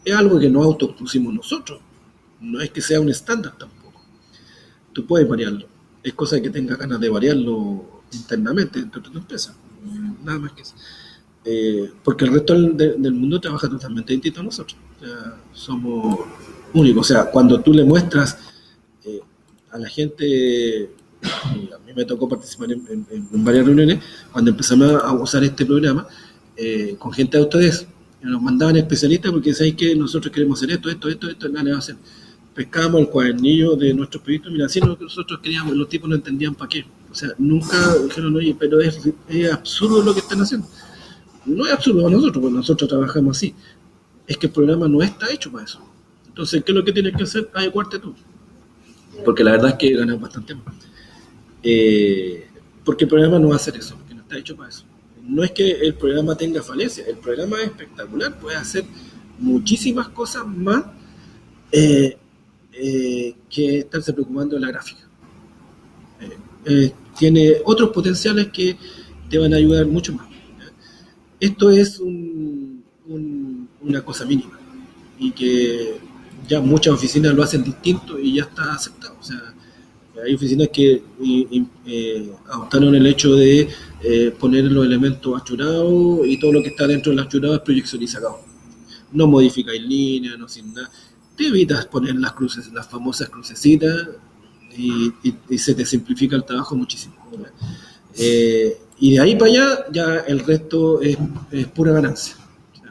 es algo que no autopusimos nosotros. No es que sea un estándar tampoco. Tú puedes variarlo. Es cosa de que tengas ganas de variarlo internamente dentro de tu empresa. Nada más que eso. Porque el resto del mundo trabaja totalmente distinto a nosotros. O sea, somos únicos. O sea, cuando tú le muestras a la gente... A mí me tocó participar en varias reuniones cuando empezamos a usar este programa con gente de Autodesk. Nos mandaban especialistas porque sabéis que nosotros queremos hacer esto, nada le va a hacer. Pescábamos el cuadernillo de nuestros proyectos, mira, así lo que nosotros queríamos, los tipos no entendían para qué. O sea, nunca dijeron, oye, pero es absurdo lo que están haciendo. No es absurdo para nosotros, porque nosotros trabajamos así. Es que el programa no está hecho para eso. Entonces, ¿qué es lo que tienes que hacer? Adecuarte tú. Porque la verdad es que ganas bastante más. Porque el programa no va a hacer eso, porque no está hecho para eso. No es que el programa tenga falencias, el programa es espectacular, puede hacer muchísimas cosas más que estarse preocupando de la gráfica. Tiene otros potenciales que te van a ayudar mucho más. Esto es una cosa mínima y que ya muchas oficinas lo hacen distinto y ya está aceptado. O sea, hay oficinas que adoptaron el hecho de poner los elementos achurados y todo lo que está dentro del achurado es proyeccionizado. No modificáis líneas, no sin nada. Te evitas poner las cruces, las famosas crucecitas y se te simplifica el trabajo muchísimo. Y de ahí para allá ya el resto es pura ganancia. O sea,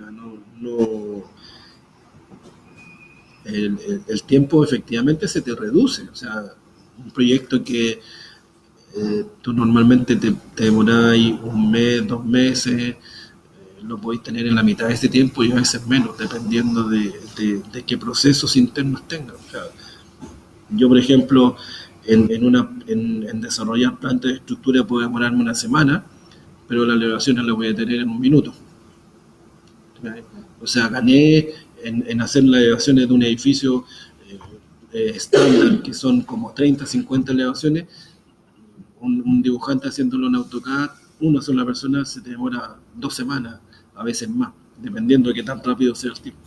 el tiempo efectivamente se te reduce. O sea, un proyecto que tú normalmente te demorás 1 mes, 2 meses, lo podéis tener en la mitad de ese tiempo y a veces menos, dependiendo de qué procesos internos tengas. O sea, yo, por ejemplo, en desarrollar plantas de estructura puedo demorarme 1 semana, pero las elevaciones las voy a tener en 1 minuto. O sea, gané en hacer las elevaciones de un edificio estándar, que son como 30, 50 elevaciones. Un dibujante haciéndolo en AutoCAD, una sola persona se te demora 2 semanas, a veces más, dependiendo de qué tan rápido sea el tipo.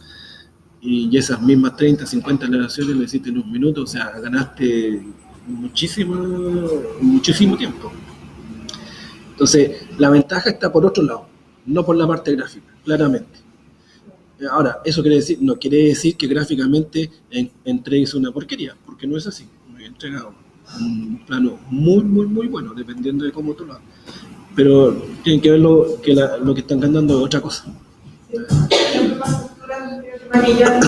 Y esas mismas 30, 50 elevaciones lo hiciste en 1 minuto, o sea, ganaste muchísimo tiempo. Entonces, la ventaja está por otro lado. no por la parte gráfica, claramente. Ahora, eso no quiere decir que gráficamente entregues una porquería, porque no es así. Me he entregado un plano muy, muy, muy bueno, dependiendo de cómo tú lo hagas. Pero tienen que ver lo que están cantando es otra cosa.
Maquillar,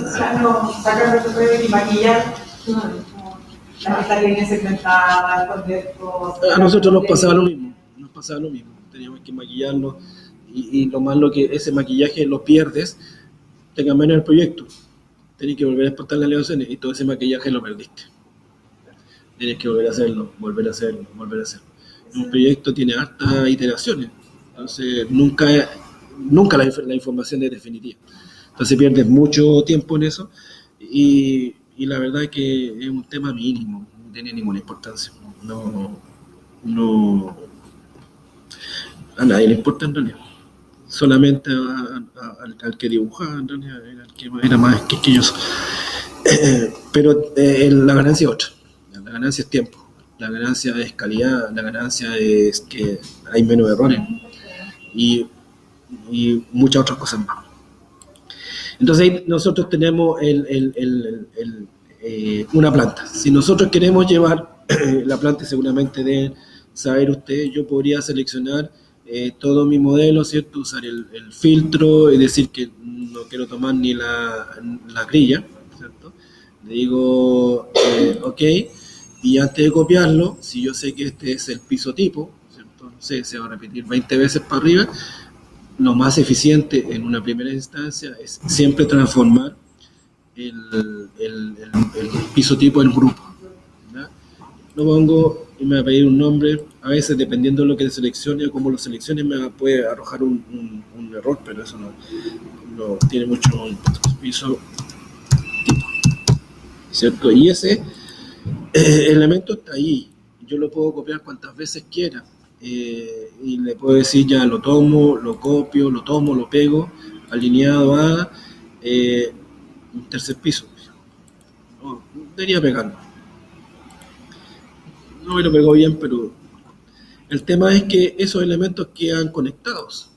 no, sacar lo que pueden y maquillar, la que está bien segmentada, esconder cosas.
A nosotros nos pasaba lo mismo, teníamos que maquillarlo y lo malo que ese maquillaje lo pierdes, tenga menos el proyecto, tenés que volver a exportar las elevaciones y todo ese maquillaje lo perdiste. Tienes que volver a hacerlo. Un proyecto tiene hartas iteraciones, entonces nunca la información es definitiva. Entonces pierdes mucho tiempo en eso y la verdad es que es un tema mínimo, no tiene ninguna importancia. No, a nadie le importa en realidad. Solamente al que dibujaba, en realidad, era el que era más quisquilloso. Pero la ganancia es otra. La ganancia es tiempo, la ganancia es calidad, la ganancia es que hay menos errores y muchas otras cosas más. Entonces ahí nosotros tenemos una planta. Si nosotros queremos llevar la planta, seguramente deben saber ustedes, yo podría seleccionar todo mi modelo, ¿cierto? Usar el filtro y decir que no quiero tomar ni la grilla, ¿cierto? Le digo ok, y antes de copiarlo, si yo sé que este es el piso tipo, ¿cierto? No sé, se va a repetir 20 veces para arriba, lo más eficiente en una primera instancia es siempre transformar el piso tipo en grupo, ¿verdad? Lo pongo y me va a pedir un nombre. A veces, dependiendo de lo que seleccione o cómo lo seleccione, me puede arrojar un error, pero eso no tiene mucho piso tipo, ¿cierto? Y ese elemento está ahí. Yo lo puedo copiar cuantas veces quiera. Y le puedo decir ya lo tomo, lo copio, lo tomo, lo pego, alineado a un tercer piso. No, debería pegarlo. No me lo pegó bien, pero el tema es que esos elementos quedan conectados.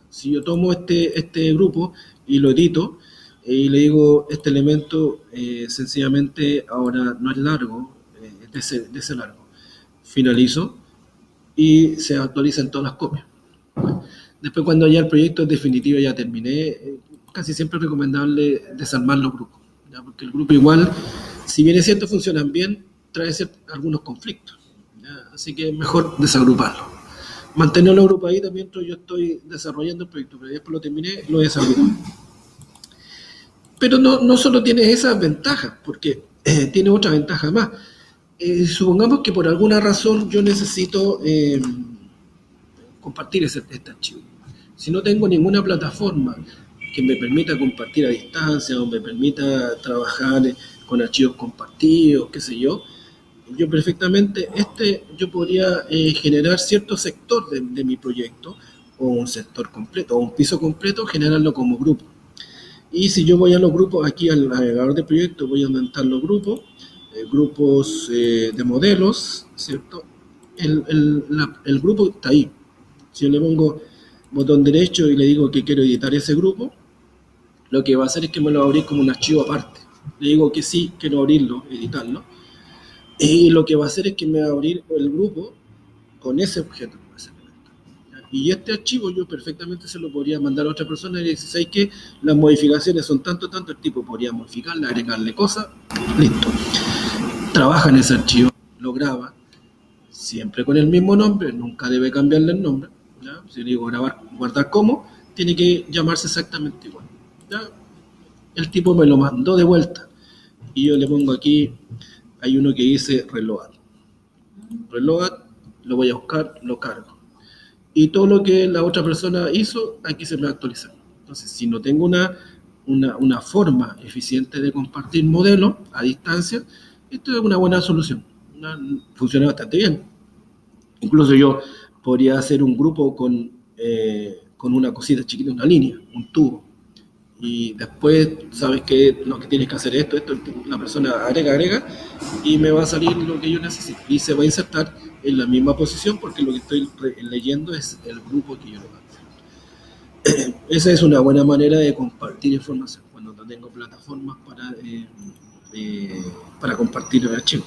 Si yo tomo este grupo y lo edito y le digo este elemento sencillamente ahora no es largo, es de ese largo, finalizo y se actualizan todas las copias. Después, cuando ya el proyecto es definitivo, ya terminé, casi siempre es recomendable desarmar los grupos, ¿ya? Porque el grupo igual, si bien es cierto funcionan bien, trae algunos conflictos, ¿ya? Así que es mejor desagruparlo. Mantenerlo agrupadito mientras yo estoy desarrollando el proyecto, pero después lo terminé, lo desagrupé. Pero no solo tiene esas ventajas, porque tiene otra ventaja más. Supongamos que por alguna razón yo necesito compartir este archivo. Si no tengo ninguna plataforma que me permita compartir a distancia o me permita trabajar con archivos compartidos, qué sé yo perfectamente, yo podría generar cierto sector de mi proyecto, o un sector completo, o un piso completo, generarlo como grupo. Y si yo voy a los grupos, aquí al navegador de proyecto, voy a aumentar los grupos de modelos, ¿cierto? El grupo está ahí. Si yo le pongo botón derecho y le digo que quiero editar ese grupo, lo que va a hacer es que me lo va a abrir como un archivo aparte. Le digo que sí, quiero abrirlo, editarlo. Y lo que va a hacer es que me va a abrir el grupo con ese objeto, con ese elemento. Y este archivo yo perfectamente se lo podría mandar a otra persona y le dice, ¿sabes qué? Las modificaciones son tanto, el tipo podría modificarle, agregarle cosas, listo. Trabaja en ese archivo, lo graba, siempre con el mismo nombre, nunca debe cambiarle el nombre, ¿ya? Si le digo grabar, guardar como, tiene que llamarse exactamente igual, ¿ya? El tipo me lo mandó de vuelta y yo le pongo aquí, hay uno que dice reload, lo voy a buscar, lo cargo y todo lo que la otra persona hizo, aquí se me va a actualizar. Entonces, si no tengo una forma eficiente de compartir modelos a distancia, esto es una buena solución, funciona bastante bien. Incluso yo podría hacer un grupo con una cosita chiquita, una línea, un tubo, y después sabes que lo que tienes que hacer es esto, la persona agrega y me va a salir lo que yo necesito y se va a insertar en la misma posición porque lo que estoy leyendo es el grupo que yo le mando. esa es una buena manera de compartir información cuando no tengo plataformas para compartir el archivo.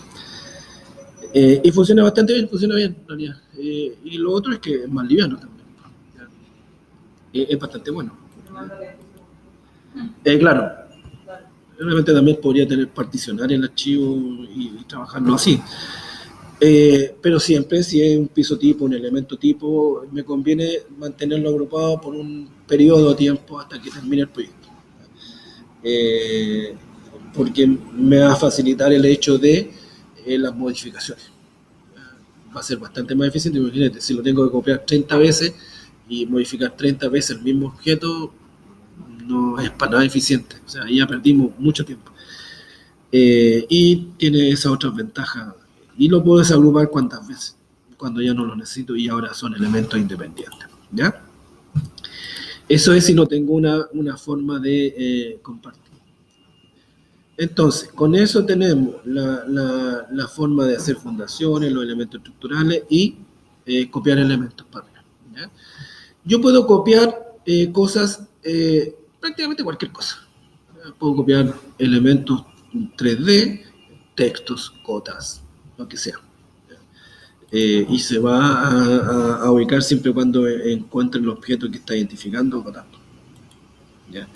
Y funciona bastante bien, funciona bien en realidad. Y lo otro es que es más liviano también. Es bastante bueno. Claro, realmente también podría particionar el archivo y trabajarlo así. Pero siempre, si es un piso tipo, un elemento tipo, me conviene mantenerlo agrupado por un periodo de tiempo hasta que termine el proyecto. Porque me va a facilitar el hecho de las modificaciones. Va a ser bastante más eficiente. Imagínate, si lo tengo que copiar 30 veces y modificar 30 veces el mismo objeto, no es para nada eficiente. O sea, ya perdimos mucho tiempo. Y tiene esas otras ventajas. Y lo puedo desagrupar cuantas veces, cuando ya no lo necesito y ahora son elementos independientes. ¿Ya? Eso es si no tengo una forma de compartir. Entonces, con eso tenemos la forma de hacer fundaciones, los elementos estructurales y copiar elementos para arriba, ¿ya? Yo puedo copiar cosas, prácticamente cualquier cosa. Puedo copiar elementos 3D, textos, cotas, lo que sea. Y se va a ubicar siempre cuando encuentre el objeto que está identificando o cotando. ¿Ya?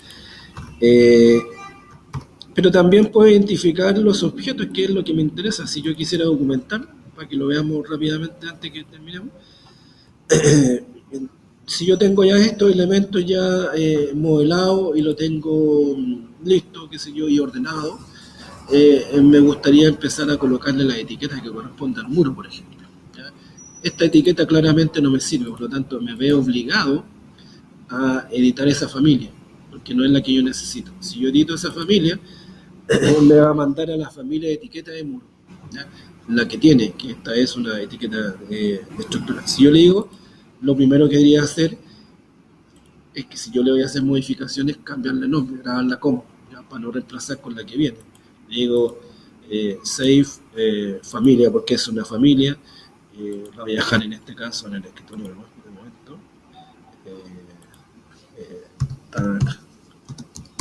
Pero también puedo identificar los objetos, que es lo que me interesa. Si yo quisiera documentar, para que lo veamos rápidamente antes que terminemos, si yo tengo ya estos elementos ya modelados y lo tengo listo, qué sé yo, y ordenado, me gustaría empezar a colocarle las etiquetas que corresponden al muro, por ejemplo. ¿Ya? Esta etiqueta claramente no me sirve, por lo tanto me veo obligado a editar esa familia, porque no es la que yo necesito. Si yo edito esa familia, me va a mandar a la familia de etiqueta de muro, ¿ya? La que tiene, que esta es una etiqueta de estructura. Si yo le digo, lo primero que debería hacer es que si yo le voy a hacer modificaciones, cambiarle nombre, grabarla como, ¿ya? Para no reemplazar con la que viene. Le digo save familia, porque es una familia. La voy a dejar en este caso en el escritorio de momento.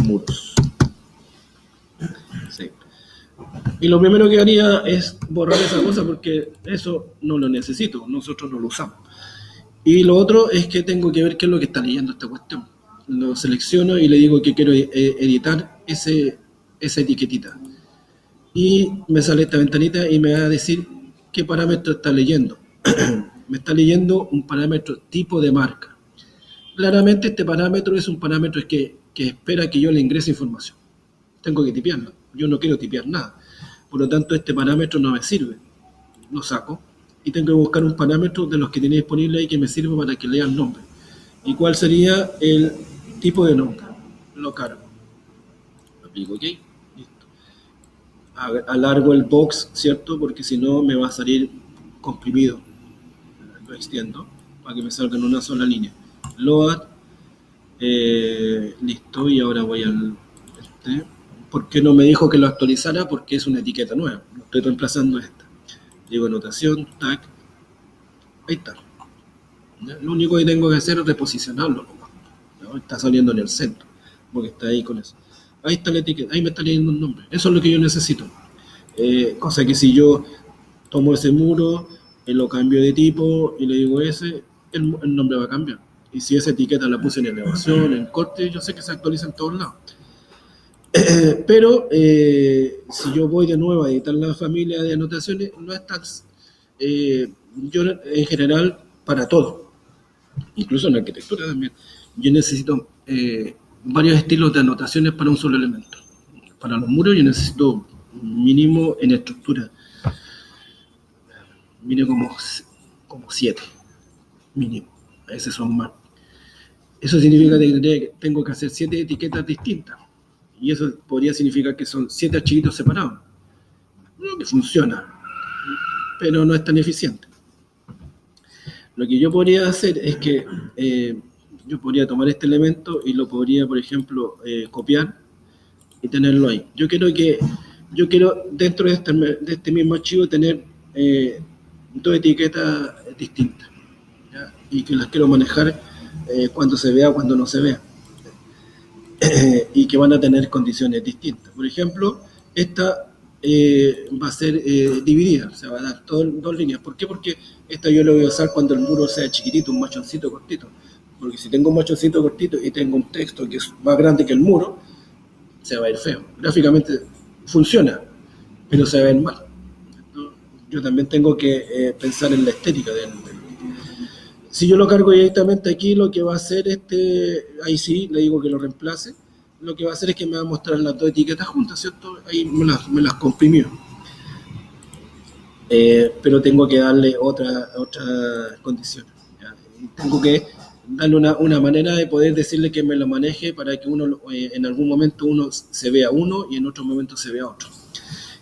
Muros. Sí. Y lo primero que haría es borrar esa cosa porque eso no lo necesito, nosotros no lo usamos. Y lo otro es que tengo que ver qué es lo que está leyendo esta cuestión. Lo selecciono y le digo que quiero editar esa etiquetita. Y me sale esta ventanita y me va a decir qué parámetro está leyendo. Me está leyendo un parámetro tipo de marca. Claramente este parámetro es un parámetro que espera que yo le ingrese información. Tengo que tipearlo. Yo no quiero tipear nada. Por lo tanto, este parámetro no me sirve. Lo saco y tengo que buscar un parámetro de los que tiene disponible ahí que me sirva para que lea el nombre. ¿Y cuál sería el tipo de nombre? Lo cargo. Aplico OK. Listo. Alargo el box, ¿cierto? Porque si no me va a salir comprimido. Lo extiendo para que me salga en una sola línea. Load. Listo. Y ahora voy al... ¿Por qué no me dijo que lo actualizara? Porque es una etiqueta nueva. No estoy reemplazando esta. Digo anotación, tag. Ahí está. Lo único que tengo que hacer es reposicionarlo. ¿No? Está saliendo en el centro. Porque está ahí con eso. Ahí está la etiqueta. Ahí me está leyendo un nombre. Eso es lo que yo necesito. Cosa que si yo tomo ese muro, lo cambio de tipo y le digo ese, el nombre va a cambiar. Y si esa etiqueta la puse en elevación, en corte, yo sé que se actualiza en todos lados. Pero si yo voy de nuevo a editar la familia de anotaciones, no es tan... yo en general, para todo, incluso en arquitectura también, yo necesito varios estilos de anotaciones para un solo elemento. Para los muros yo necesito mínimo en estructura, mínimo como 7, mínimo, a veces son más. Eso significa que tengo que hacer 7 etiquetas distintas. Y eso podría significar que son 7 archivitos separados. Lo que funciona, pero no es tan eficiente. Lo que yo podría hacer es que yo podría tomar este elemento y lo podría, por ejemplo, copiar y tenerlo ahí. Yo quiero dentro de este mismo archivo tener 2 etiquetas distintas, ¿ya? Y que las quiero manejar cuando se vea, cuando no se vea. Y que van a tener condiciones distintas. Por ejemplo, esta va a ser dividida, se va a dar dos líneas. ¿Por qué? Porque esta yo la voy a usar cuando el muro sea chiquitito, un machoncito cortito. Porque si tengo un machoncito cortito y tengo un texto que es más grande que el muro, se va a ir feo. Gráficamente funciona, pero se va a ver mal. Yo también tengo que pensar en la estética del. Si yo lo cargo directamente aquí, lo que va a hacer ahí sí, le digo que lo reemplace, lo que va a hacer es que me va a mostrar las dos etiquetas juntas, ¿cierto? Ahí me las comprimió. Pero tengo que darle otra condición. ¿Ya? Tengo que darle una manera de poder decirle que me lo maneje para que uno en algún momento uno se vea uno y en otro momento se vea otro.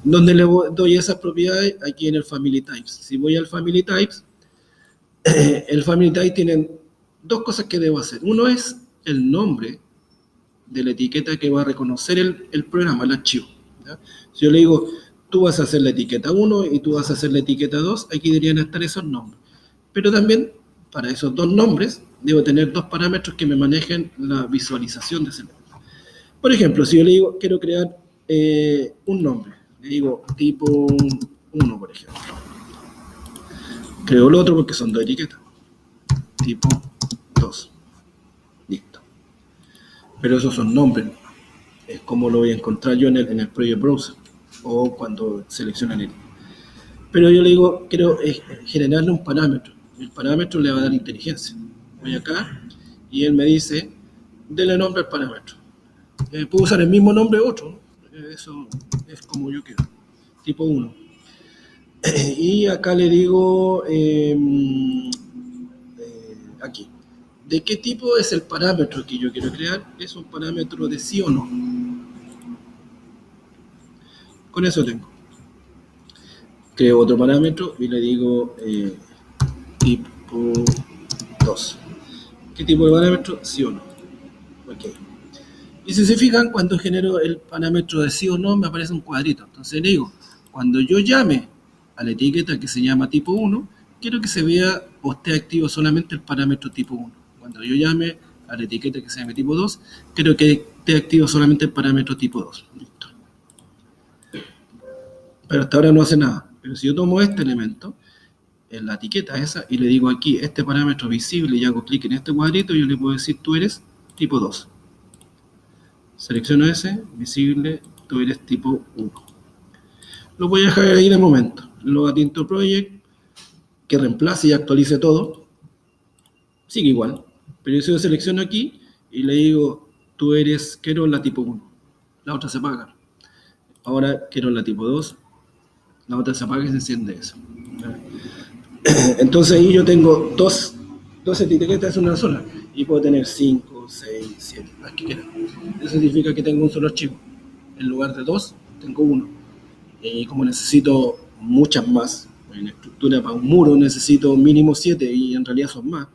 ¿Dónde le doy esas propiedades? Aquí en el Family Types. Si voy al Family Types, el Family Type tiene dos cosas que debo hacer. Uno es el nombre de la etiqueta que va a reconocer el programa, el archivo. ¿Ya? Si yo le digo, tú vas a hacer la etiqueta 1 y tú vas a hacer la etiqueta 2, aquí deberían estar esos nombres. Pero también, para esos dos nombres, debo tener dos parámetros que me manejen la visualización de ese nombre. Por ejemplo, si yo le digo, quiero crear un nombre, le digo tipo 1, por ejemplo. Creo el otro porque son dos etiquetas. Tipo 2. Listo. Pero esos son nombres. Es como lo voy a encontrar yo en el Project Browser o cuando seleccionan el. Pero yo le digo, quiero generarle un parámetro. El parámetro le va a dar inteligencia. Voy acá y él me dice, dele nombre al parámetro. Puedo usar el mismo nombre o otro. Eso es como yo quiero. Tipo 1. Y acá le digo, aquí, ¿de qué tipo es el parámetro que yo quiero crear? Es un parámetro de sí o no. Con eso tengo. Creo otro parámetro y le digo tipo 2. ¿Qué tipo de parámetro? Sí o no. Ok. Y si se fijan, cuando genero el parámetro de sí o no, me aparece un cuadrito. Entonces le digo, cuando yo llame a la etiqueta que se llama tipo 1, quiero que se vea o esté activo solamente el parámetro tipo 1. Cuando yo llame a la etiqueta que se llame tipo 2, quiero que esté activo solamente el parámetro tipo 2. Listo. Pero hasta ahora no hace nada. Pero si yo tomo este elemento, en la etiqueta esa, y le digo aquí, este parámetro visible, y hago clic en este cuadrito, yo le puedo decir, tú eres tipo 2. Selecciono ese, visible, tú eres tipo 1. Lo voy a dejar ahí de momento. Lo atiendo project, que reemplace y actualice todo. Sigue igual. Pero yo selecciono aquí y le digo, tú eres, quiero la tipo 1. La otra se apaga. Ahora quiero la tipo 2. La otra se apaga y se enciende eso. Entonces ahí yo tengo dos etiquetas en una sola. Y puedo tener 5, 6, 7, las que quiera. Eso significa que tengo un solo archivo. En lugar de 2, tengo 1. Y como necesito muchas más, en estructura para un muro necesito mínimo 7 y en realidad son más.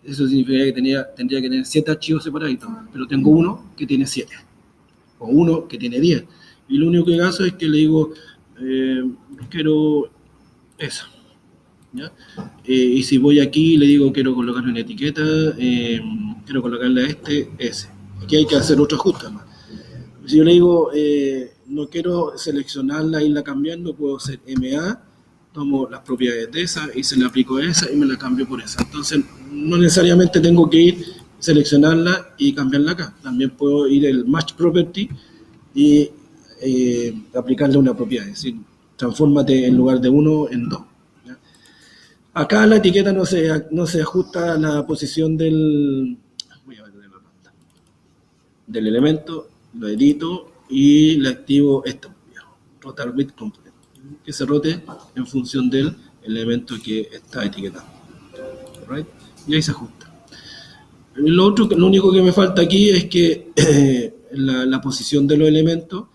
Eso significa que tendría que tener 7 archivos separaditos, pero tengo uno que tiene 7, o uno que tiene 10. Y lo único que hago es que le digo, quiero eso. ¿Ya? Y si voy aquí le digo, quiero colocarle una etiqueta, quiero colocarle a ese. Aquí hay que hacer otro ajuste más. Si yo le digo, no quiero seleccionarla e irla cambiando, puedo hacer MA, tomo las propiedades de esa y se le aplico a esa y me la cambio por esa. Entonces, no necesariamente tengo que ir, seleccionarla y cambiarla acá. También puedo ir el Match Property y aplicarle una propiedad. Es decir, transfórmate en lugar de 1 en 2. ¿Ya? Acá la etiqueta no se ajusta a la posición del elemento, lo edito y le activo esta rotar with component, que se rote en función del elemento que está etiquetado. Right? Y ahí se ajusta. Lo único que me falta aquí es que la posición de los elementos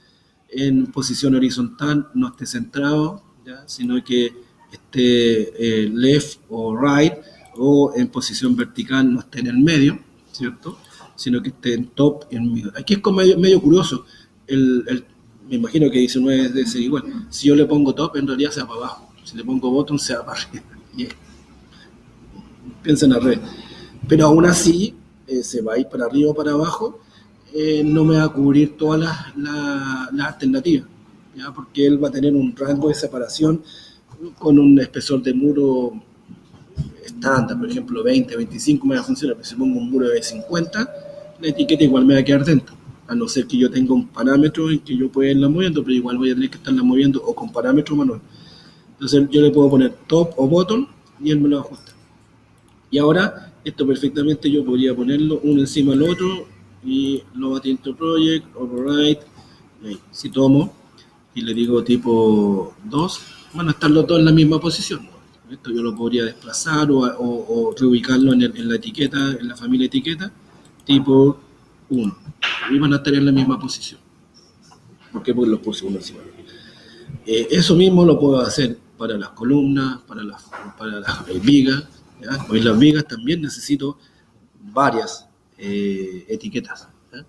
en posición horizontal no esté centrado, ¿ya? Sino que esté left o right, o en posición vertical no esté en el medio, ¿cierto? Sino que esté en top y en middle. Aquí es como medio curioso. Me imagino que 19 debe ser igual. Si yo le pongo top, en realidad se va para abajo. Si le pongo bottom, se va para arriba. Yeah. Piensen al revés. pero aún así se va a ir para arriba o para abajo, no me va a cubrir todas las alternativas, ¿ya? Porque él va a tener un rango de separación con un espesor de muro estándar, por ejemplo 20, 25 me va a funcionar, pero si pongo un muro de 50, la etiqueta igual me va a quedar dentro, a no ser que yo tenga un parámetro en que yo pueda irla moviendo, pero igual voy a tener que estarla moviendo o con parámetro manual. Entonces yo le puedo poner top o bottom y él me lo ajusta. Y ahora esto perfectamente yo podría ponerlo uno encima del otro y lo bati into project, override, y si tomo y le digo tipo 2, van a estar los dos en la misma posición. Esto yo lo podría desplazar o reubicarlo en la etiqueta, en la familia etiqueta, tipo 1. Y van a estar en la misma posición. ¿Por qué? Porque los puse uno encima del otro. Eso mismo lo puedo hacer para las columnas, para las vigas, ¿ya? Hoy las vigas también necesito varias etiquetas, ¿ya?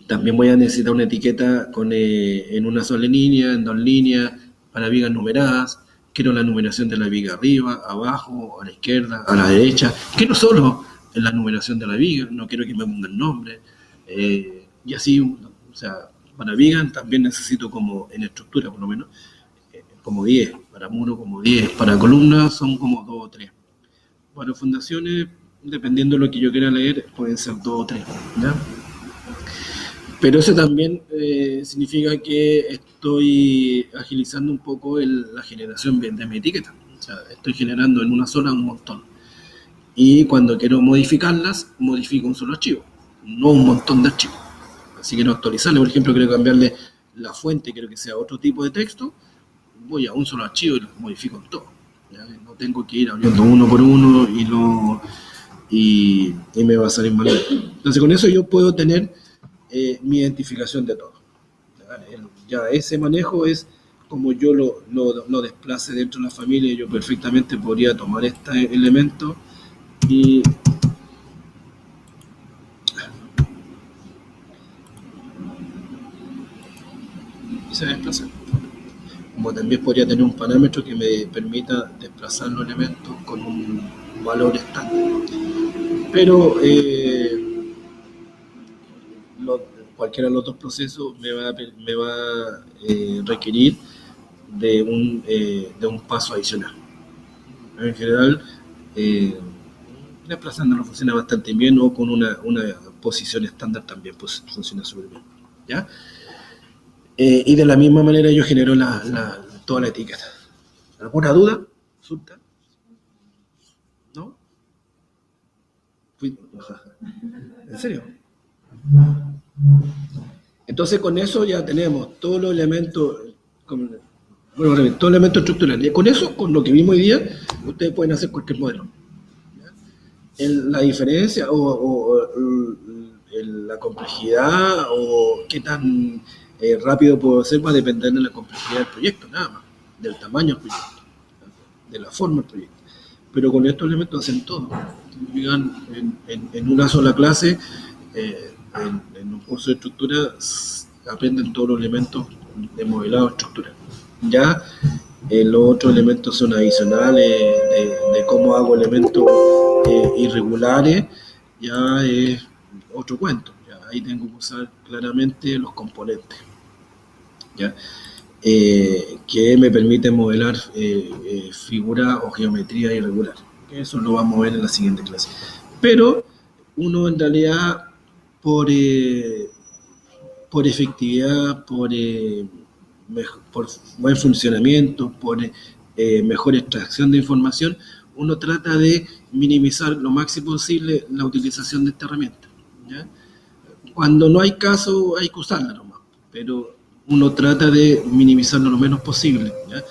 También voy a necesitar una etiqueta en una sola línea, en 2 líneas, para vigas numeradas. Quiero la numeración de la viga arriba, abajo, a la izquierda, a la derecha. Quiero solo la numeración de la viga, no quiero que me pongan nombre. Y así, o sea, para vigas también necesito como en estructura por lo menos, como 10, para muro como 10, para columnas son como 2 o 3. Para fundaciones, dependiendo de lo que yo quiera leer, pueden ser 2 o 3, ¿ya? Pero eso también significa que estoy agilizando un poco la generación de mi etiqueta. O sea, estoy generando en una sola un montón. Y cuando quiero modificarlas, modifico un solo archivo, no un montón de archivos. Así que no actualizarle, por ejemplo, quiero cambiarle la fuente, quiero que sea otro tipo de texto, voy a un solo archivo y lo modifico en todo. ¿Ya? No tengo que ir abriendo uno por uno y me va a salir mal. Entonces con eso yo puedo tener mi identificación de todo. Ya ese manejo es como yo lo desplace dentro de la familia. Yo perfectamente podría tomar este elemento y se desplaza. Como también podría tener un parámetro que me permita desplazar los elementos con un valor estándar. Pero cualquiera de los dos procesos me va a requerir de un paso adicional. En general, desplazándolo funciona bastante bien, o con una posición estándar también pues, funciona súper bien, ¿ya? Y de la misma manera yo genero toda la etiqueta. ¿Alguna duda? ¿Consulta? ¿No? ¿En serio? Entonces con eso ya tenemos todos los elementos, todos los elementos estructurales. Y con eso, con lo que vimos hoy día, ustedes pueden hacer cualquier modelo. La diferencia o la complejidad o qué tan rápido puedo hacer va a depender de la complejidad del proyecto, nada más, del tamaño del proyecto, de la forma del proyecto. Pero con estos elementos hacen todo. En una sola clase, en un curso de estructura, aprenden todos los elementos de modelado estructural. Ya los otros elementos son adicionales, de cómo hago elementos irregulares, ya es otro cuento. Ya ahí tengo que usar claramente los componentes, ¿ya? Que me permiten modelar figuras o geometría irregular. Eso lo vamos a ver en la siguiente clase. Pero uno en realidad por efectividad, por buen funcionamiento, por mejor extracción de información, uno trata de minimizar lo máximo posible la utilización de esta herramienta, ¿ya? Cuando no hay caso hay que usarla nomás, pero uno trata de minimizarlo lo menos posible, ¿ya?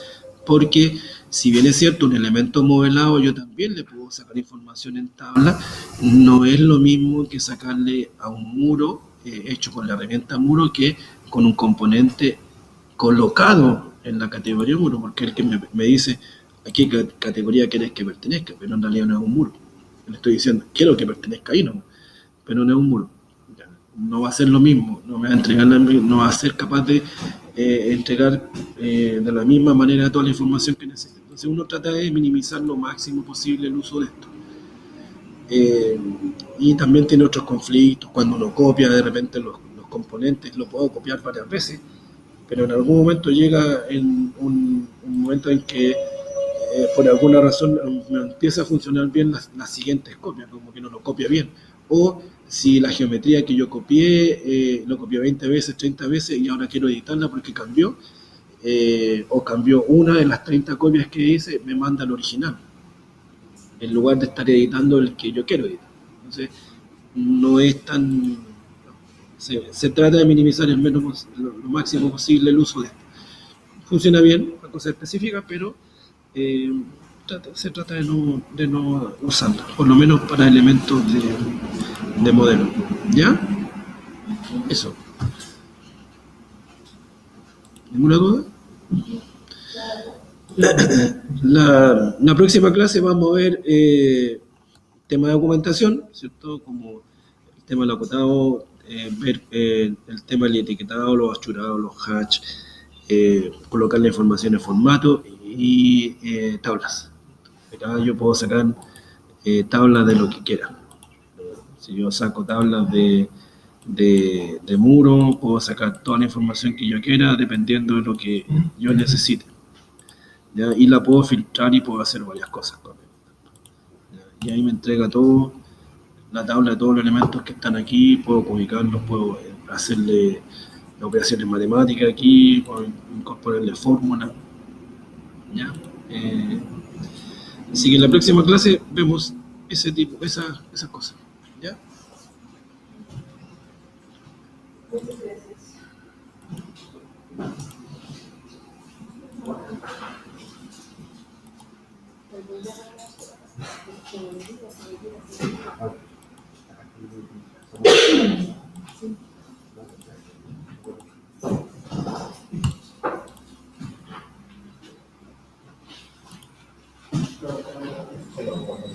Porque si bien es cierto, un elemento modelado yo también le puedo sacar información en tabla, no es lo mismo que sacarle a un muro hecho con la herramienta muro que con un componente colocado en la categoría muro, porque el que me dice a qué categoría quieres que pertenezca, pero en realidad no es un muro. Le estoy diciendo, quiero que pertenezca ahí, no, pero no es un muro. No va a ser lo mismo, no me va a entregar no va a ser capaz de entregar de la misma manera toda la información que necesita. Entonces uno trata de minimizar lo máximo posible el uso de esto. Eh, y también tiene otros conflictos. Cuando uno copia de repente los componentes, lo puedo copiar varias veces, pero en algún momento llega en un momento en que por alguna razón me empieza a funcionar bien las siguientes copias, como que no lo copia bien. O si la geometría que yo copié, lo copié 20 veces, 30 veces y ahora quiero editarla porque cambió, o cambió una de las 30 copias que hice, me manda el original, en lugar de estar editando el que yo quiero editar. Entonces, no es tan... Se trata de minimizar lo máximo posible el uso de esto. Funciona bien, una cosa específica, pero eh, se trata de no usarla, por lo menos para elementos de modelo. ¿Ya? Eso. ¿Ninguna duda? La próxima clase vamos a ver tema de documentación, ¿cierto? Como el tema del acotado, ver el tema del etiquetado, los achurados, los hatch, colocar la información en formato y tablas. Acá yo puedo sacar tablas de lo que quiera. Si yo saco tablas de muro, puedo sacar toda la información que yo quiera dependiendo de lo que yo necesite. ¿Ya? Y la puedo filtrar y puedo hacer varias cosas con ella. Y ahí me entrega todo, la tabla de todos los elementos que están aquí, puedo ubicarlos, puedo hacerle operaciones matemáticas aquí, puedo incorporarle fórmulas. ¿Ya? Así que en la próxima clase vemos ese tipo, esas cosas. ¿Ya?
Muchas gracias.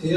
Sí,